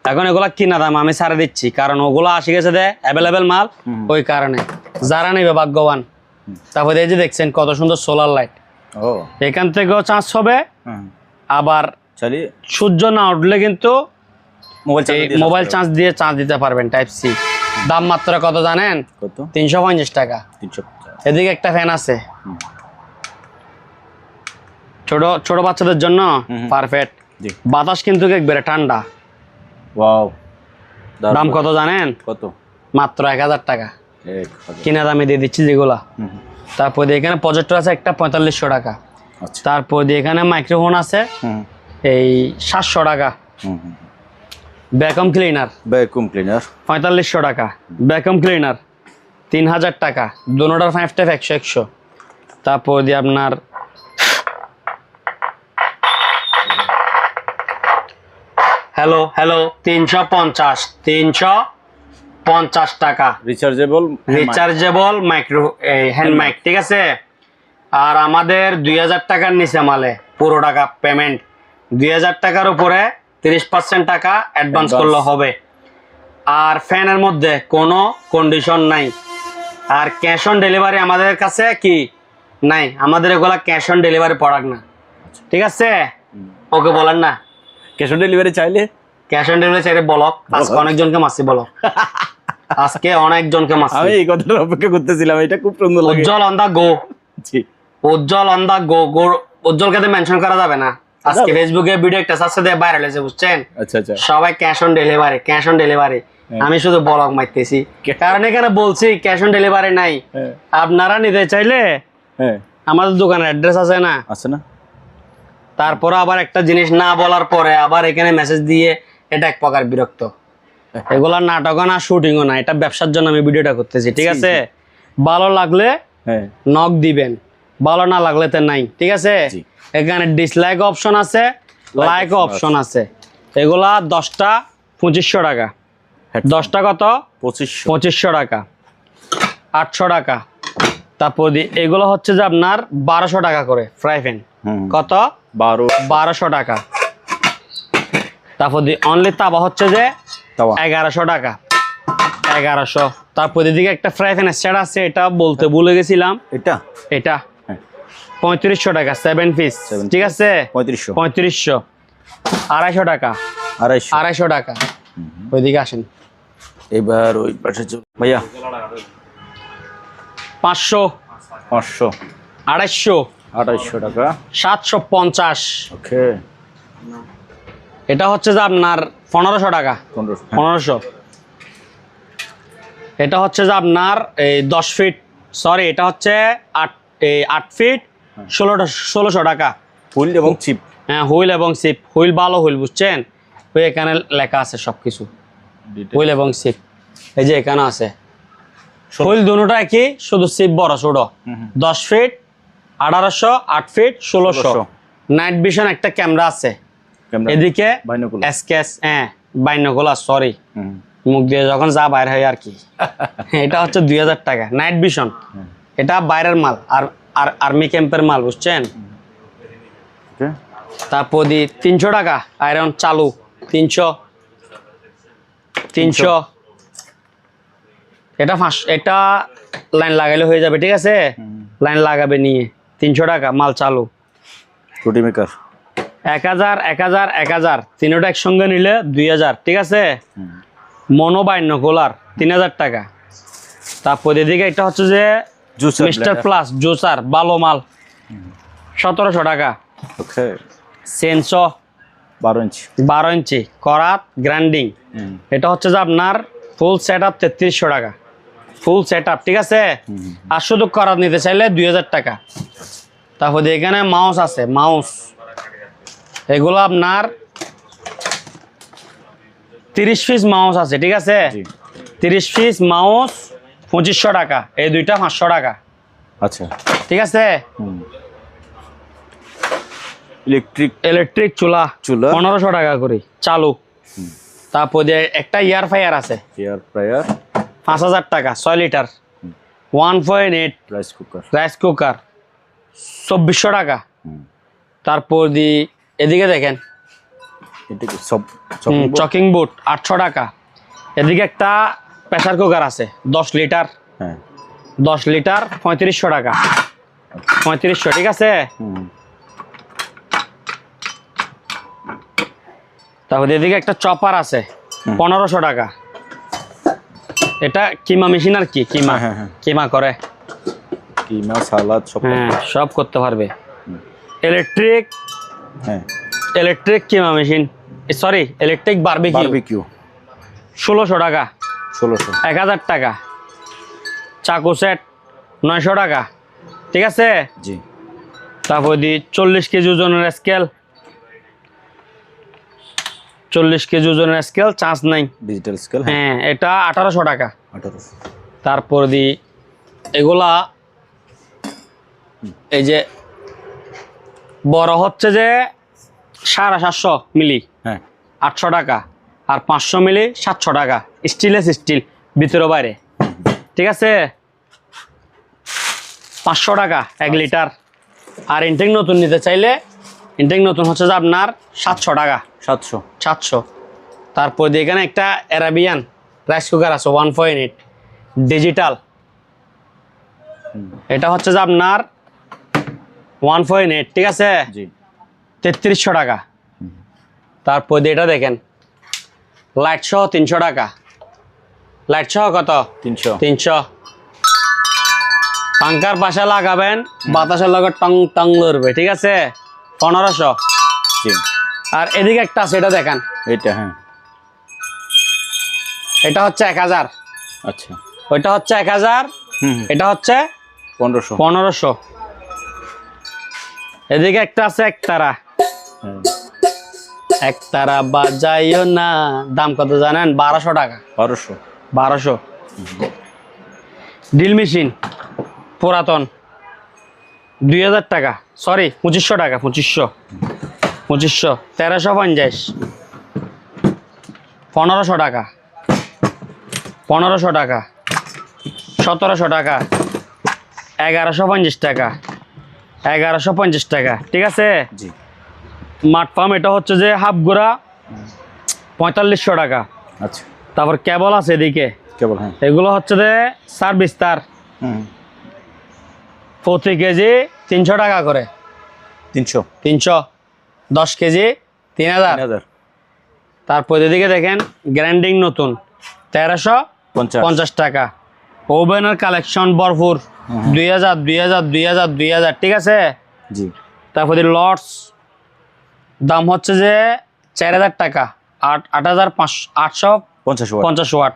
এখন এগুলা কিনা দাম আমি ছাড়ে দিচ্ছি, কারণ ওগুলো আসে গেছে যে অ্যাভেলেবেল মাল, ওই কারণে যারা নেবে ভাগ্যবান। তারপরে এই যে দেখছেন কত সুন্দর সোলার লাইট, ও এখান থেকেও চার্জ হবে। আবার চালিয়ে সূর্য না উঠলে কিন্তু মোবাইল চার্জ দিয়ে চার্জ দিতে পারবেন, টাইপ সি। দাম মাত্র কত জানেন? কত? 350 টাকা। 350। এদিকে একটা ফ্যান আছে ছোট ছোট বাচ্চাদের জন্য, পারফেক্ট। জি। বাতাস কিন্তু একবারে ঠান্ডা। ওয়াও, দাম কত জানেন? কত? মাত্র 1000 টাকা। 1000। কিনা দামে দিয়ে দিচ্ছি যেগুলা। তারপর দিয়ে এখানে প্রজেক্টর আছে একটা 4500 টাকা। আচ্ছা। তারপর দিয়ে এখানে মাইক্রোফোন আছে এই 700 টাকা। ভ্যাকুয়াম ক্লিনার 4500 টাকা। ভ্যাকুয়াম ক্লিনার 3000 টাকা। দুটোটার 5 টাইপ 100। তারপর দিয়ে আপনার হ্যালো 350 টাকা। রিচার্জেবল মাইক্রো হ্যান্ড মাইক, ঠিক আছে। আর আমাদের 2000 টাকার নিচে মালে পুরো টাকা পেমেন্ট, 2000 টাকার উপরে 30% টাকা অ্যাডভান্স করলে হবে। আর ফ্যানের মধ্যে কোনো কন্ডিশন নাই। আর ক্যাশ অন ডেলিভারি আমাদের কাছে কি নাই, আমাদের এগুলা ক্যাশ অন ডেলিভারি প্রোডাক্ট না, ঠিক আছে। ওকে বলেন না ক্যাশ অন ডেলিভারি চাইলে? ক্যাশ অন ডেলিভারি চাইলে বলক। আজকে অনেকজনকে মাসি বলক, আজকে অনেকজনকে মাসি। আমি এই কথাটা অপেক্ষা করতেছিলাম, এটা খুব সুন্দর লাগে। Ujjwal on the go. জি। Ujjwal on the go. উজ্জ্বলকে মেনশন করা যাবে না। আজকে ফেসবুকে ভিডিও একটা সাথে দিয়ে ভাইরাল হয়েছে, বুঝছেন। আচ্ছা আচ্ছা। সবাই ক্যাশ অন ডেলিভারি। আমি শুধু বলক মারতেছি, কারণ এখানে বলছি ক্যাশ অন ডেলিভারি নাই। আপনারা নিতে চাইলে আমাদের দোকানের অ্যাড্রেস আছে না? আছে না। তারপরে আবার একটা জিনিস না বলার পরে আবার এখানে মেসেজ দিয়ে, এটা এক প্রকার বিরক্ত। এগুলা নাটকও না, শুটিংও না, এটা ব্যবসার জন্য আমি ভিডিওটা করতেছি, ঠিক আছে। ভালো লাগলে নক দিবেন, ভালো না লাগলে তো নাই, ঠিক আছে। এখানে ডিসলাইক অপশন আছে, লাইক অপশন আছে। এগুলা 10টা 2500 টাকা। 10টা কত? 2500 টাকা। 800 টাকা। তারপর এগুলো হচ্ছে যে আপনার 1200 টাকা করে ফ্রাই প্যান। কত? 1200 টাকা। তারপর অনলি তাওয়া হচ্ছে যে 1100 টাকা। 1100। তারপর এদিকে একটা ফ্রাই প্যান সেট আছে, এটা বলতে ভুলে গেছিলাম। এটা 3500 টাকা 7 পিস, ঠিক আছে। 3500। 250 টাকা। 250 টাকা। ওইদিকে আসেন এবার, ওই পাশে ভাইয়া। 500 250 টাকা। 750। ওকে। এটা হচ্ছে যে আপনার 1500 টাকা। 1500। এটা হচ্ছে যে আপনার এই 10 ফিট, সরি এটা হচ্ছে 8 ফিট 1600 টাকা। হুইল এবং চিপ। হ্যাঁ, হুইল এবং সিপ। হুইল ভালো হুইল, বুঝছেন। ওই এখানে লেখা আছে সবকিছু, হুইল এবং সিপ। এই যে এখানে আছে হুইল দুটোটা একই, শুধু সিপ বড় ছোট। 10 ফিট 1800, 8 ফিট 1600। নাইট ভিশন একটা ক্যামেরা আছে এদিকে, এসকেএস বাইনোকুলার, সরি মুখ দিয়ে যখন যা বাইরে হয় আর কি। এটা হচ্ছে 2000 টাকা নাইট ভিশন। এটা বাইরের মাল, আর আর্মি ক্যাম্পের মাল, বুঝছেন। তারপর 300 টাকা আয়রন চালু। 300। এটা এটা লাইন লাগাইলে হয়ে যাবে, ঠিক আছে। লাইন লাগাবে নিয়ে 300 টাকা মাল চালু। রুটি মেকার 1000 1000 1000, তিনটা একসঙ্গে নিলে 2000, ঠিক আছে। মনো বাইনোকুলার 3000 টাকা। তারপর এদিকে এটা হচ্ছে যে মিস্টার প্লাস জুসার, ভালো মাল 1700 টাকা। ওকে। সেন্সো 12 ইঞ্চি করাত গ্রাইন্ডিং। এটা হচ্ছে যে আপনার ফুল সেট আপ 3300 টাকা। ফুল সেট আপ, ঠিক আছে। আর শুধু করাত নিতে চাইলে 2000 টাকা। তারপর এখানে মাউস আছে, মাউস এগুলো আপনার 30 পিস মাউস আছে, ঠিক আছে। 30 পিস মাউস 2500 টাকা। এই দুইটা 500 টাকা। আচ্ছা, ঠিক আছে। ইলেকট্রিক চুলা 1500 টাকা করে চালু। তারপর একটা এয়ার ফ্রায়ার আছে, 5,000 টাকা 6 litre 1.8 rice cooker. Rice cooker 2400 টাকা। তারপর দি এদিকে দেখেন এটা কি সব চকিং বোর্ড 800 টাকা। এদিকে একটা প্রেসার কুকার আছে 10 লিটার, হ্যাঁ 10 লিটার 3500 টাকা, 3500 ঠিক আছে। তারপর এদিকে একটা চপার আছে 1500 টাকা। এটা কিমা মেশিন আর কি, কিমা হ্যাঁ, হ্যাঁ। কিমা করে, কিমা সালাদ সব। হ্যাঁ সব করতে পারবে। ইলেকট্রিক হ্যাঁ electric keema machine, sorry electric barbecue barbecue 1600 টাকা, 1600। 1000 টাকা। চাকু সেট 900 টাকা, ঠিক আছে। জি তারপর দি 40 কেজি ওজনের স্কেল, 40 কেজি ওজনের স্কেল চান্স নাই, ডিজিটাল স্কেল। হ্যাঁ এটা 1800 টাকা। 1800। তারপর দি এগুলা এই যে বড় হচ্ছে যে 750 মিলি হ্যাঁ 800 টাকা, আর 500 মিলি 700 টাকা। স্টিলেস স্টিল ভিতরে বাইরে, ঠিক আছে। 500 টাকা 1 লিটার। আর ইনটেক নতুন নিতে চাইলে ইনটেক নতুন হচ্ছে যে আপনার 700 টাকা, 700। 700। তারপর দিয়ে এখানে একটা অ্যারাবিয়ান রাইস কুকার আছে 1.8 ডিজিটাল, এটা হচ্ছে যে আপনার 1.8, ঠিক আছে, জি 3300 টাকা। তারপর দিয়ে এটা দেখেন লাইট সহ 300 টাকা, লাইট সহ কত 300। 300। পাঙ্কার পাশে লাগাবেন বাতাসের লগে টং টং লড়বে, ঠিক আছে, 1500। জি আর এদিকে একটা আছে, এটা দেখেন, এটা হ্যাঁ এটা হচ্ছে 1000, আচ্ছা। ওইটা হচ্ছে 1000, এটা হচ্ছে 1500। 1500। এদিকে একটা আছে একতারা, হ্যাঁ একতারা বাজাইও না, দাম কত জানেন? 1200 টাকা, 1200। 1200। ড্রিল মেশিন পুরাতন 2000 টাকা, সরি 2500 টাকা, 2500 1350, 1500 টাকা, 1500 টাকা, 1700 টাকা, 1150 টাকা, 1150 টাকা, ঠিক আছে। জি মাঠ পাম্প এটা হচ্ছে যে হাফ গোড়া 4500 টাকা। আচ্ছা তারপর কেবল আছে এদিকে, কেবল হ্যাঁ। এগুলো হচ্ছে যে সার্ভিস তার প্রতি কেজি 300 টাকা করে, 300। 300, 10 কেজি 3000। 3000। তারপর এদিকে দেখেন গ্রাইন্ডিং নতুন 1350 টাকা। ওভেনের কালেকশন ভরপুর 2000, 2000, 2000, 2000, ঠিক আছে। জি তারপরে লটস দাম হচ্ছে যে 4000 টাকা, 8,850 50 ওয়াট। ওয়াট।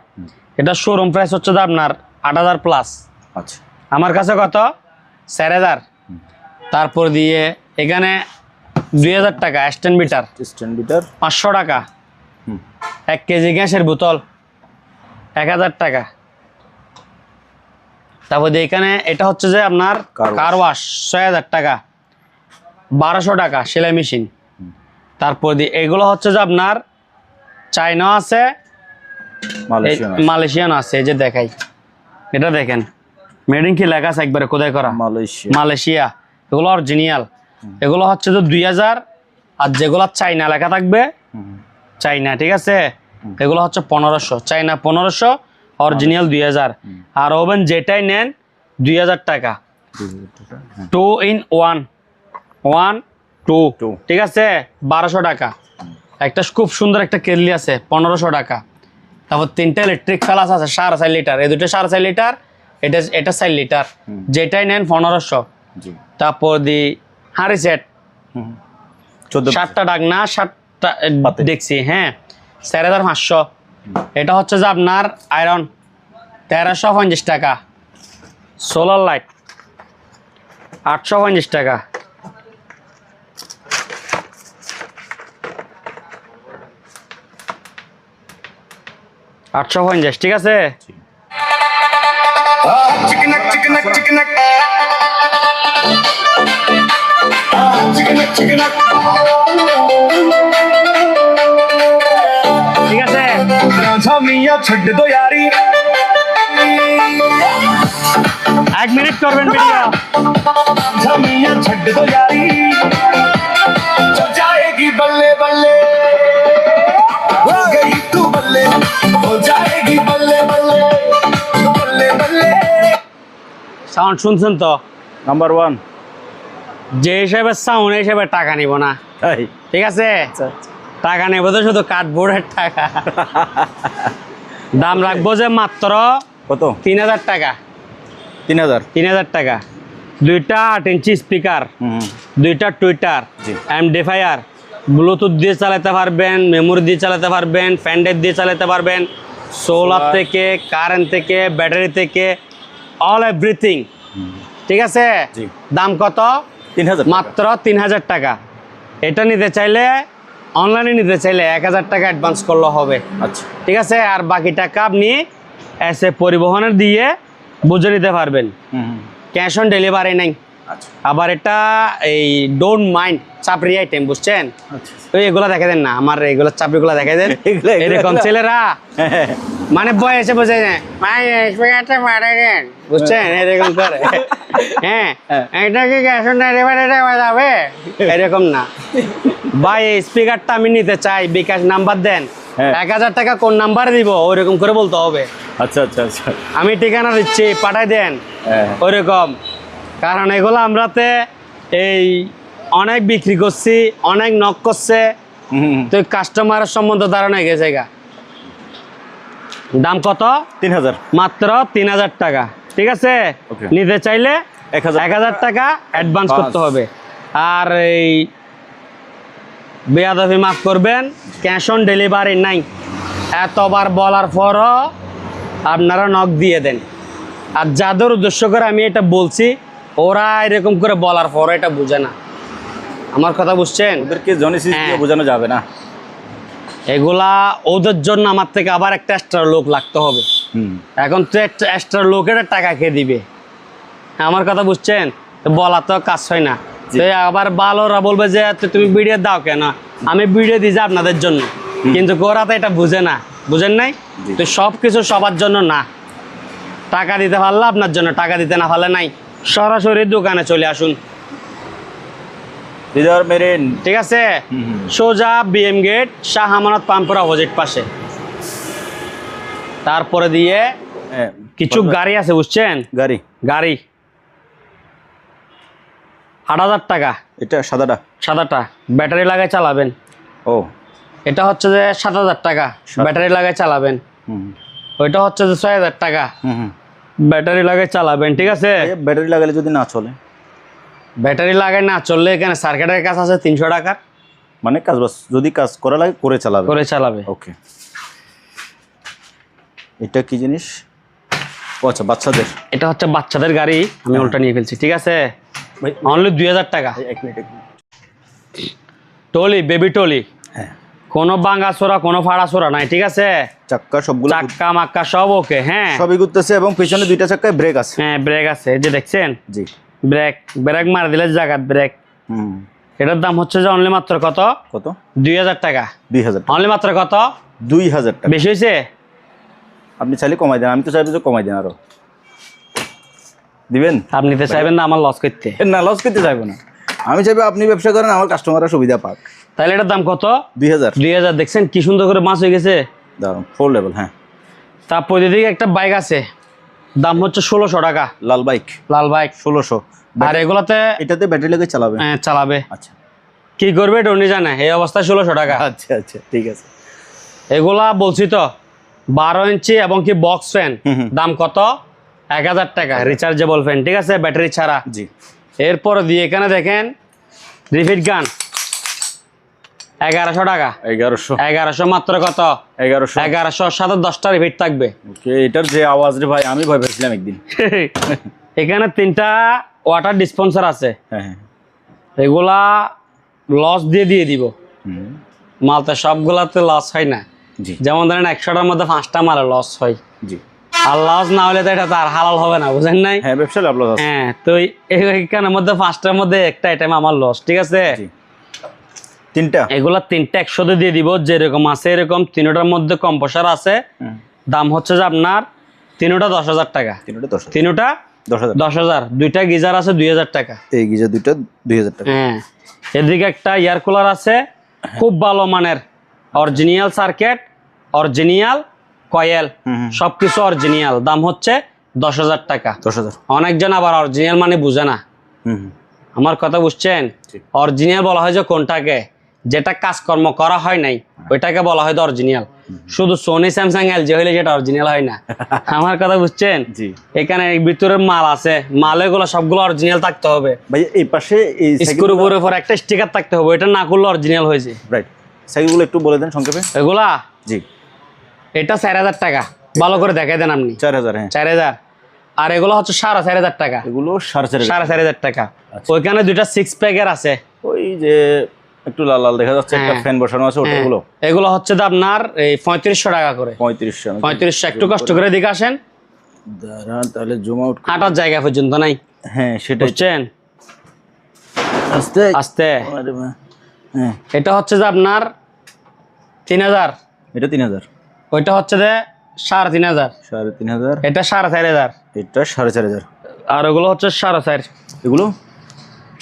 এটা শোরুম প্রাইস হচ্ছে যে আপনার 8000 প্লাস, আচ্ছা আমার কাছে কত 4000। তারপর দিয়ে এখানে 2000 টাকা স্ট্যান্ড বিটার, স্ট্যান্ড বিটার 500 টাকা। 1 কেজি গ্যাসের বোতল 1000 টাকা। তারপর দিয়ে এখানে এটা হচ্ছে যে আপনার কার ওয়াশ 6000 টাকা, 1200 টাকা সেলাই মেশিন। তারপর দিয়ে এগুলো হচ্ছে যে আপনার চাইনা আছে, মালয়েশিয়ান আছে, এই যে দেখাই, এটা দেখেন মেড ইন কি লেখা আছে একবারে কোথায় করা, মালয়েশিয়া। এগুলো অরিজিনাল, এগুলো হচ্ছে যে 2000, আর যেগুলো চাইনা লেখা থাকবে চাইনা, ঠিক আছে, এগুলো হচ্ছে 1500, চাইনা 1500, অরিজিনাল 2000। আর ওভেন যেটাই নেন 2000 টাকা, 2 in 1, 1 2, ঠিক আছে, 1200 টাকা। একটা খুব সুন্দর একটা কেটলি আছে 1500 টাকা। তারপর 3টা ইলেকট্রিক ফ্লাস্ক আছে 4.5 লিটার, এই দুটো 4.5 লিটার, এটা 4 লিটার, যেটাই নেন 1500। তারপর দি হাঁড়ি সেট 7টা ডাকনা 7টা দেখছি, হ্যাঁ 4500। এটা হচ্ছে যে আপনার আয়রন 1350 টাকা, সোলার লাইট 850 টাকা। $850, ঠিক আছে। ঠিক আছে, छड़ दो यारी 1 মিনিট করবেন ভিডিও। जमिया छड़ दो यारी चल जाएगी बल्ले बल्ले हो गई तू बल्ले हो जाएगी बल्ले बल्ले बल्ले बल्ले সাউন্ড শুনছেন তো? নাম্বার 1 যে হিসাবে সাউন্ড হিসাবে টাকা নিব না, তাই ঠিক আছে? টাকা নেবো তো শুধু কার্ডবোর্ডের টাকা। দাম রাখবো যে মাত্র কত? 3000 টাকা। 3000 3000 টাকা। 2টা 8 ইঞ্চি স্পিকার, 2টা টুইটার, জি। এমডিফায়ার, ব্লুটুথ দিয়ে চালাতে পারবেন, মেমোরি দিয়ে চালাতে পারবেন, ফ্যান ড্রাইভ দিয়ে চালাতে পারবেন, সোলার থেকে, কারেন্ট থেকে, ব্যাটারি থেকে, অল এভরিথিং, ঠিক আছে? জি। দাম কত? 3000 মাত্র 3000 টাকা। এটা নিতে চাইলে, অনলাইনে নিতে চাইলে 1000 টাকা অ্যাডভান্স করলে হবে, আচ্ছা ঠিক আছে? আর বাকি টাকা আপনি এসে পরিবহনের দিয়ে বুঝে নিতে পারবেন। ক্যাশ অন ডেলিভারি নাই। আচ্ছা আবার এটা এই ডোন্ট মাইন্ড চাপড়ি আইটেম, বুঝছেন? আচ্ছা ওই এগুলা দেখে দেন না, আমার এগুলো চাপড়িগুলো দেখে দেন। এগুলা- এরকম ছেলেরা মানে বয়সে বোঝে না, বুঝছেন? এরকম করে, হ্যাঁ এটা কি ক্যাশ অন ডেলিভারি যাবে, এরকম না ভাই। এই স্পিকারটা আমি নিতে চাই, বিকাশ নাম্বার দেন, হ্যাঁ। 1000 টাকা কোন নাম্বারে দিব ওইরকম করে বলতে হবে। আচ্ছা আচ্ছা আচ্ছা আমি ঠিকানা দিচ্ছি, পাঠাই দেন, হ্যাঁ। ওইরকম। কারণ এগুলো আমরাতে এই অনেক বিক্রি করছি, অনেক নক করছে, তো কাস্টমারের সম্বন্ধে ধারণা হয়ে গেছে গা। দাম কত? 3000 মাত্র 3000 টাকা, ঠিক আছে? Okay. নিতে চাইলে 1000 টাকা অ্যাডভান্স করতে হবে। আর এই বেয়াদবি মাফ করবেন, ক্যাশ অন ডেলিভারি নাই। এতবার বলার পরও আপনারা নক দিয়ে দেন। আর যাদের উদ্দেশ্য করে আমি এটা বলছি, ওরা এরকম করে বলার পরও এটা বুঝে না। আমার কথা বুঝছেন? ওদেরকে জনিসিস দিয়ে হ্যাঁ। বোঝানো যাবে না। এগুলা ওদের জন্য আমার থেকে আবার একটা এক্সট্রা লোক লাগতে হবে। এখন তো একটা এক্সট্রা লোকের টাকা খেয়ে দিবে। আমার কথা বুঝছেন? তো বলা তো কাজ হয় না। তো আবার ভালোরা বলবে যে তো তুমি ভিডিও দাও কেন? আমি ভিডিও দিই যে আপনাদের জন্য, কিন্তু ওরা তো এটা বুঝে না, বুঝেন নাই? তো সব কিছু সবার জন্য না। টাকা দিতে পারলে আপনার জন্য, টাকা দিতে না পারলে নাই। সরাসরি দোকানে চলে আসুন, দিদার মেরিন ঠিক আছে? সোজা বিএম গেট, শাহ আমানত পাম্পের অপোজিট পাশে। তারপরে দিয়ে কিছু গাড়ি আছে, বুঝছেন? গাড়ি গাড়ি 8000 টাকা এটা সাদাটা সাদাটা, ব্যাটারি লাগাই চালাবেন। ও এটা হচ্ছে যে 7000 টাকা, ব্যাটারি লাগাই চালাবেন। ওইটা হচ্ছে যে 6000 টাকা, ব্যাটারি লাগাই চালাবেন, ঠিক আছে? ব্যাটারি লাগালে যদি না চলে, ব্যাটারি লাগাই না চললে এখানে সার্কিটের কাজ আছে 300 টাকার, মানে কাজ বাস যদি কাজ করা লাগে করে চালাবে। করে চালাবে। ওকে, এটা কি জিনিস? ও আচ্ছা, বাচ্চাদের। এটা হচ্ছে বাচ্চাদের গাড়ি, আমি উল্টা নিয়ে ফেলছি, ঠিক আছে? অনলি 2000 টাকা। এক মিনিট টলি, বেবি টলি, হ্যাঁ, কোনো বাঙ্গা ছোড়া, কোনো ফাড়া ছোড়া নাই, ঠিক আছে? চাক্কা সবগুলো চাক্কা মাক্কা সব ওকে, হ্যাঁ সবই ঘুরতেছে এবং পিছনে 2টা চাক্কায় ব্রেক আছে। হ্যাঁ, ব্রেক আছে, এই যে দেখছেন, জি। ব্রেক ব্রেক মার দিলে জায়গা ব্রেক। এটার দাম হচ্ছে যে অনলি মাত্র কত? কত? 2000 টাকা। 2000 টাকা। অনলি মাত্র কত? 2000 টাকা। বেশি হয়েছে? আপনি চাইলে কমাই দেন, আমি তো চাইবো যে কমাই দেন, আরো দিবেন। আপনি তো চাইবেন না আমার লস করতে? না, লস করতে চাইবো না, আমি চাইবো আপনি ব্যবসা করেন, আমার কাস্টমাররা সুবিধা পাক। তাহলে এটার দাম কত? 2000। 2000। দেখছেন কি সুন্দর করে মাছ হয়ে গেছে, দারুন, 4 লেভেল। হ্যাঁ, তারপর দিকে একটা বাইক আছে, দাম হচ্ছে 1600 টাকা, লাল বাইক, লাল বাইক 1600। আর এগুলাতে এটাতে ব্যাটারি লাগে চালাবে? চালাবে। আচ্ছা কি করবে এটা উনি জানে, এই অবস্থায় 1600 টাকা। আচ্ছা আচ্ছা, ঠিক আছে। এগুলা বলছি তো 12 ইঞ্চি এবং কি বক্স ফ্যান, দাম কত? 1000 টাকা, রিচার্জেবল ফ্যান, ঠিক আছে? ব্যাটারি ছাড়া। জি। এরপর দিয়ে এখানে দেখেন রিফিট গান 1100 টাকা। 1100 মাত্র। কত? 1100 সাথে 10টা রিফিট থাকবে। ওকে, এটার যে আওয়াজ রে ভাই, আমি ভয় পেয়েছিলাম একদিন। এখানে 3টা ওয়াটার ডিসপেন্সার আছে, হ্যাঁ হ্যাঁ। এগুলা লস দিয়ে দিব। মালতে সবগুলাতে লস হয় না। জি যেমন ধরেন 100টার মধ্যে 5টা মালে লস হয়, জি। আর লস না হলে তো এটা তো আর হালাল হবে না, বুঝেন নাই? হ্যাঁ, ব্যবসা লাভ লস আছে। হ্যাঁ, তো এখানের মধ্যে 5টার মধ্যে একটা আইটেম আমার লস, ঠিক আছে? জি। 3টা এগুলা 3টা 100 দিয়ে দিব, যেরকম আছে এরকম। 3টার মধ্যে কম্প্রেসার আছে, দাম হচ্ছে যে আপনার 3টা 10,000 টাকা। 3টা 10। 3টা 10,000 10,000। দুইটা গিজার আছে 2,000 টাকা। এই গিজার দুইটা 2,000 টাকা। হ্যাঁ, এদিকে একটা এয়ার কুলার আছে খুব ভালো মানের, অরিজিনাল সার্কিট, অরিজিনাল কয়েল, সবকিছু অরিজিনাল, দাম হচ্ছে 10,000 টাকা। 10,000। অনেকজন আবার অরিজিনাল মানে বুঝে না, আমার কথা বুঝছেন? অরিজিনাল বলা হয় যে কোনটাকে, যেটা কাজকর্ম করা হয় নাই ওইটাকে বলা হয় অরিজিনাল। শুধু সোনি স্যামসাং এলজি হইলে যেটা অরিজিনাল হয় না। আমার কথা বুঝছেন? জি। এখানে ভিতরে মাল আছে, মাল এগুলো সবগুলো অরিজিনাল থাকতে হবে। ভাই এই পাশে এই স্ক্রুর উপর একটা স্টিকার থাকতে হবে, এটা না করলে অরিজিনাল হয়েছে। রাইট, সাইকেলগুলো একটু বলে দেন সংক্ষেপে। এগুলা জি। এটা 4,000 টাকা, ভালো করে দেখাই দেন আপনি। 4,000। হ্যাঁ, 4,000। আর এগুলো হচ্ছে 4,500 টাকা। এগুলো 4,500। 4,500 টাকা। ওইখানে দুইটা 6 প্যাকের আছে, ওই যে একটু লাল লাল দেখা যাচ্ছে, একটা ফ্যান বসানো আছে, ওটা এগুলো এগুলো হচ্ছে আপনার এই 3500 টাকা করে। 3500। 3500। একটু কষ্ট করে দিকে আসেন, দাঁড়ান তাহলে জুম আউট। হাঁটার জায়গা পর্যন্ত নাই। হ্যাঁ সেটাই। বুঝছেন? আস্তে আস্তে। আরে বাহ। হ্যাঁ, এটা হচ্ছে যে আপনার 3,000, এটা 3,000। ওইটা হচ্ছে যে 3,500, 3,500। এটা 4,500, এটা 4,500। আর ওগুলো হচ্ছে 4,500। এগুলো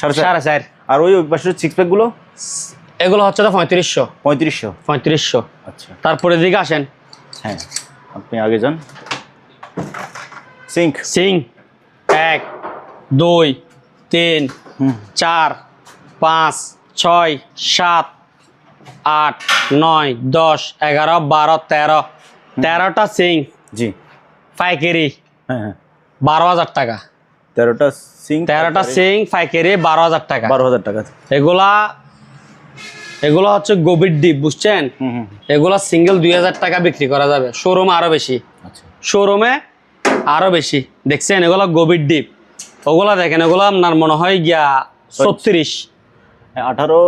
4,500। 4,500। আর ওই পাশের সিক্স প্যাক গুলো এগুলো হচ্ছে যে 3500। 3500। 3500। আচ্ছা, তারপরে দিকে আসেন, হ্যাঁ আপনি আগে যান। সিঙ্ক। সিং 1 2 3 4 5 6 7 8 9 10 11 12 13, 13টা সিং জি। পাইকারি হ্যাঁ হ্যাঁ, 12,000 টাকা। 13টা সিঙ্ক। 13টা সিং পাইকারি 12,000 টাকা। 12,000 টাকা। এগুলা হচ্ছে গভীর ডিপ, বুঝছেন? এগুলা সিঙ্গেল 2,000 টাকা বিক্রি করা যাবে, শোরুমে আরো বেশি। আচ্ছা, শোরুমে আরো বেশি। দেখছেন এগুলা গভীর ডিপ, ওগুলা দেখেন এগুলা আপনার মনে হয় গিয়া 36, 18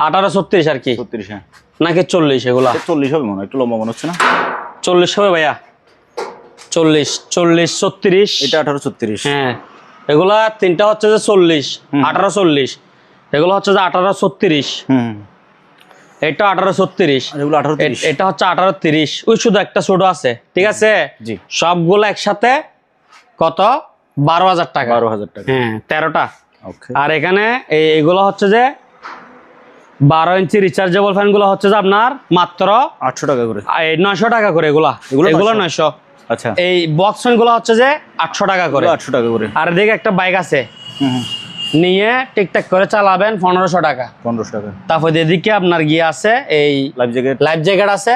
18 36 আর কি, 36। হ্যাঁ, নাকি 40? এগুলা 40 হবে মনে হয়, একটু লম্বা মনে হচ্ছে না? 40 হবে ভাইয়া, 40 40 36। এটা 18 36। হ্যাঁ, এগুলা তিনটা হচ্ছে যে 40, 18 40। এগুলো হচ্ছে যে 18 36। এটা 18 36। এগুলো 18 30। এটা হচ্ছে 18 30। ওই শুধু একটা ছোট আছে, ঠিক আছে? জি। সবগুলো একসাথে কত? 12,000 টাকা। 12,000 টাকা। হ্যাঁ, 13টা। ওকে। আর এখানে এইগুলো হচ্ছে যে 12 ইঞ্চি রিচার্জেবল ফ্যানগুলো হচ্ছে যে আপনার মাত্র 800 টাকা করে। 900 টাকা করে। এগুলো 900। আচ্ছা, এই বক্স ফ্যানগুলো হচ্ছে যে 800 টাকা করে। 800 টাকা করে। আর এদিকে একটা বাইক আছে, নিয়ে টিকটাক করে চালাবেন 1500 টাকা। 1500 টাকা। তারপর এদিকে আপনার গিয়ে আছে এই লাইফ জ্যাকেট আছে,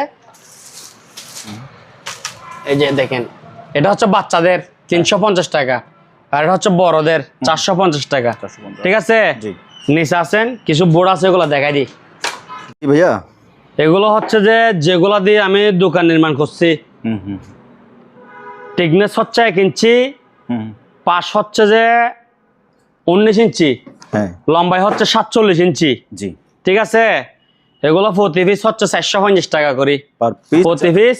এই যে দেখেন, এটা হচ্ছে বাচ্চাদের 350 টাকা, আর এটা হচ্ছে বড়দের 450 টাকা। 450। ঠিক আছে? জি। নিচে আছেন কিছু বোর্ড আছে, এগুলো দেখাই দিই। কি ভাইয়া? এগুলো হচ্ছে যে যেগুলা দিয়ে আমি দোকান নির্মাণ করছি। টিকনেস হচ্ছে 1 ইঞ্চি, পাশ হচ্ছে যে 19 ইঞ্চি, হ্যাঁ, লম্বাই হচ্ছে 47 ইঞ্চি। জি। ঠিক আছে? এগুলো প্রতি পিস হচ্ছে 450 টাকা করি। পার পিস প্রতি পিস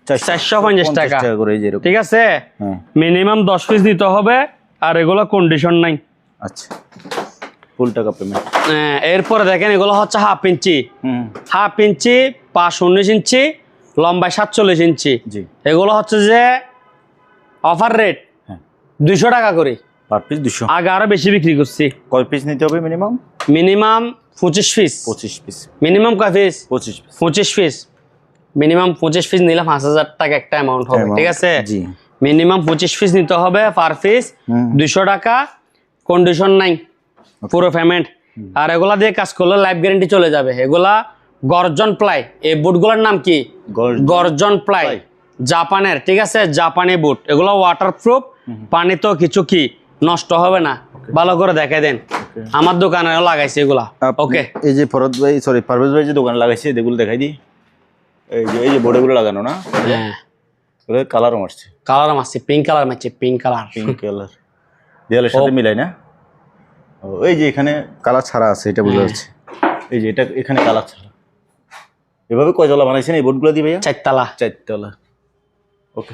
450 টাকা করে, এই যে এরকম। ঠিক আছে? হ্যাঁ। মিনিমাম 10 পিস দিতে হবে, আর এগুলো কন্ডিশন নাই। আচ্ছা, ফুল টাকা পেমেন্ট। এরপরে দেখেন এগুলো হচ্ছে হাফ ইঞ্চি, হাফ ইঞ্চি, পাশ 19 ইঞ্চি, লম্বায় 47 ইঞ্চি। জি। এগুলো হচ্ছে যে অফার রেট 200 টাকা করে। Per piece 200। আগে আরো বেশি বিক্রি করছি। কয় পিস নিতে হবে minimum? Minimum 25 piece. 25 piece. Minimum কয় piece? 25 piece. 25 piece. Minimum 25 piece নিলে 5,000 টাকা একটা অ্যামাউন্ট হবে। ঠিক আছে? জি। মিনিমাম 25 পিস নিতে হবে, পার পিস 200 টাকা, কন্ডিশন নাই, পুরো পেমেন্ট। আর এগুলা দিয়ে কাজ করলে লাইফ গ্যারান্টি চলে যাবে। এগুলা গর্জন প্লাই, এই বুটগুলোর নাম কি? গর্জন প্লাই, জাপানের। ঠিক আছে? জাপানি বুট, এগুলো ওয়াটারপ্রুফ, পানিতেও কিছু কি নষ্ট হবে না। ভালো করে দেখাই দেন, আমার দোকানেও লাগাইছে এগুলা। ওকে, এই যে ফরদ ভাই, সরি পারভেজ ভাই যে দোকানে লাগাইছে, এগুলো দেখাই দিই। এই যে বোর্ডগুলো লাগানো না? হ্যাঁ, ওগুলো কালারও মারছে। কালার মারছে, পিঙ্ক কালার মারছে, পিঙ্ক কালার। পিঙ্ক কালার দেয়ালের সাথে মিলাই না? ও, এই যে এখানে কালার ছাড়া আছে, এটা বোঝা যাচ্ছে। এই যে এটা এখানে কালার ছাড়া। এভাবে কয়তলা বানাইছেন এই বোর্ডগুলো দিয়ে ভাইয়া? 4 তলা। 4 তলা। ওকে।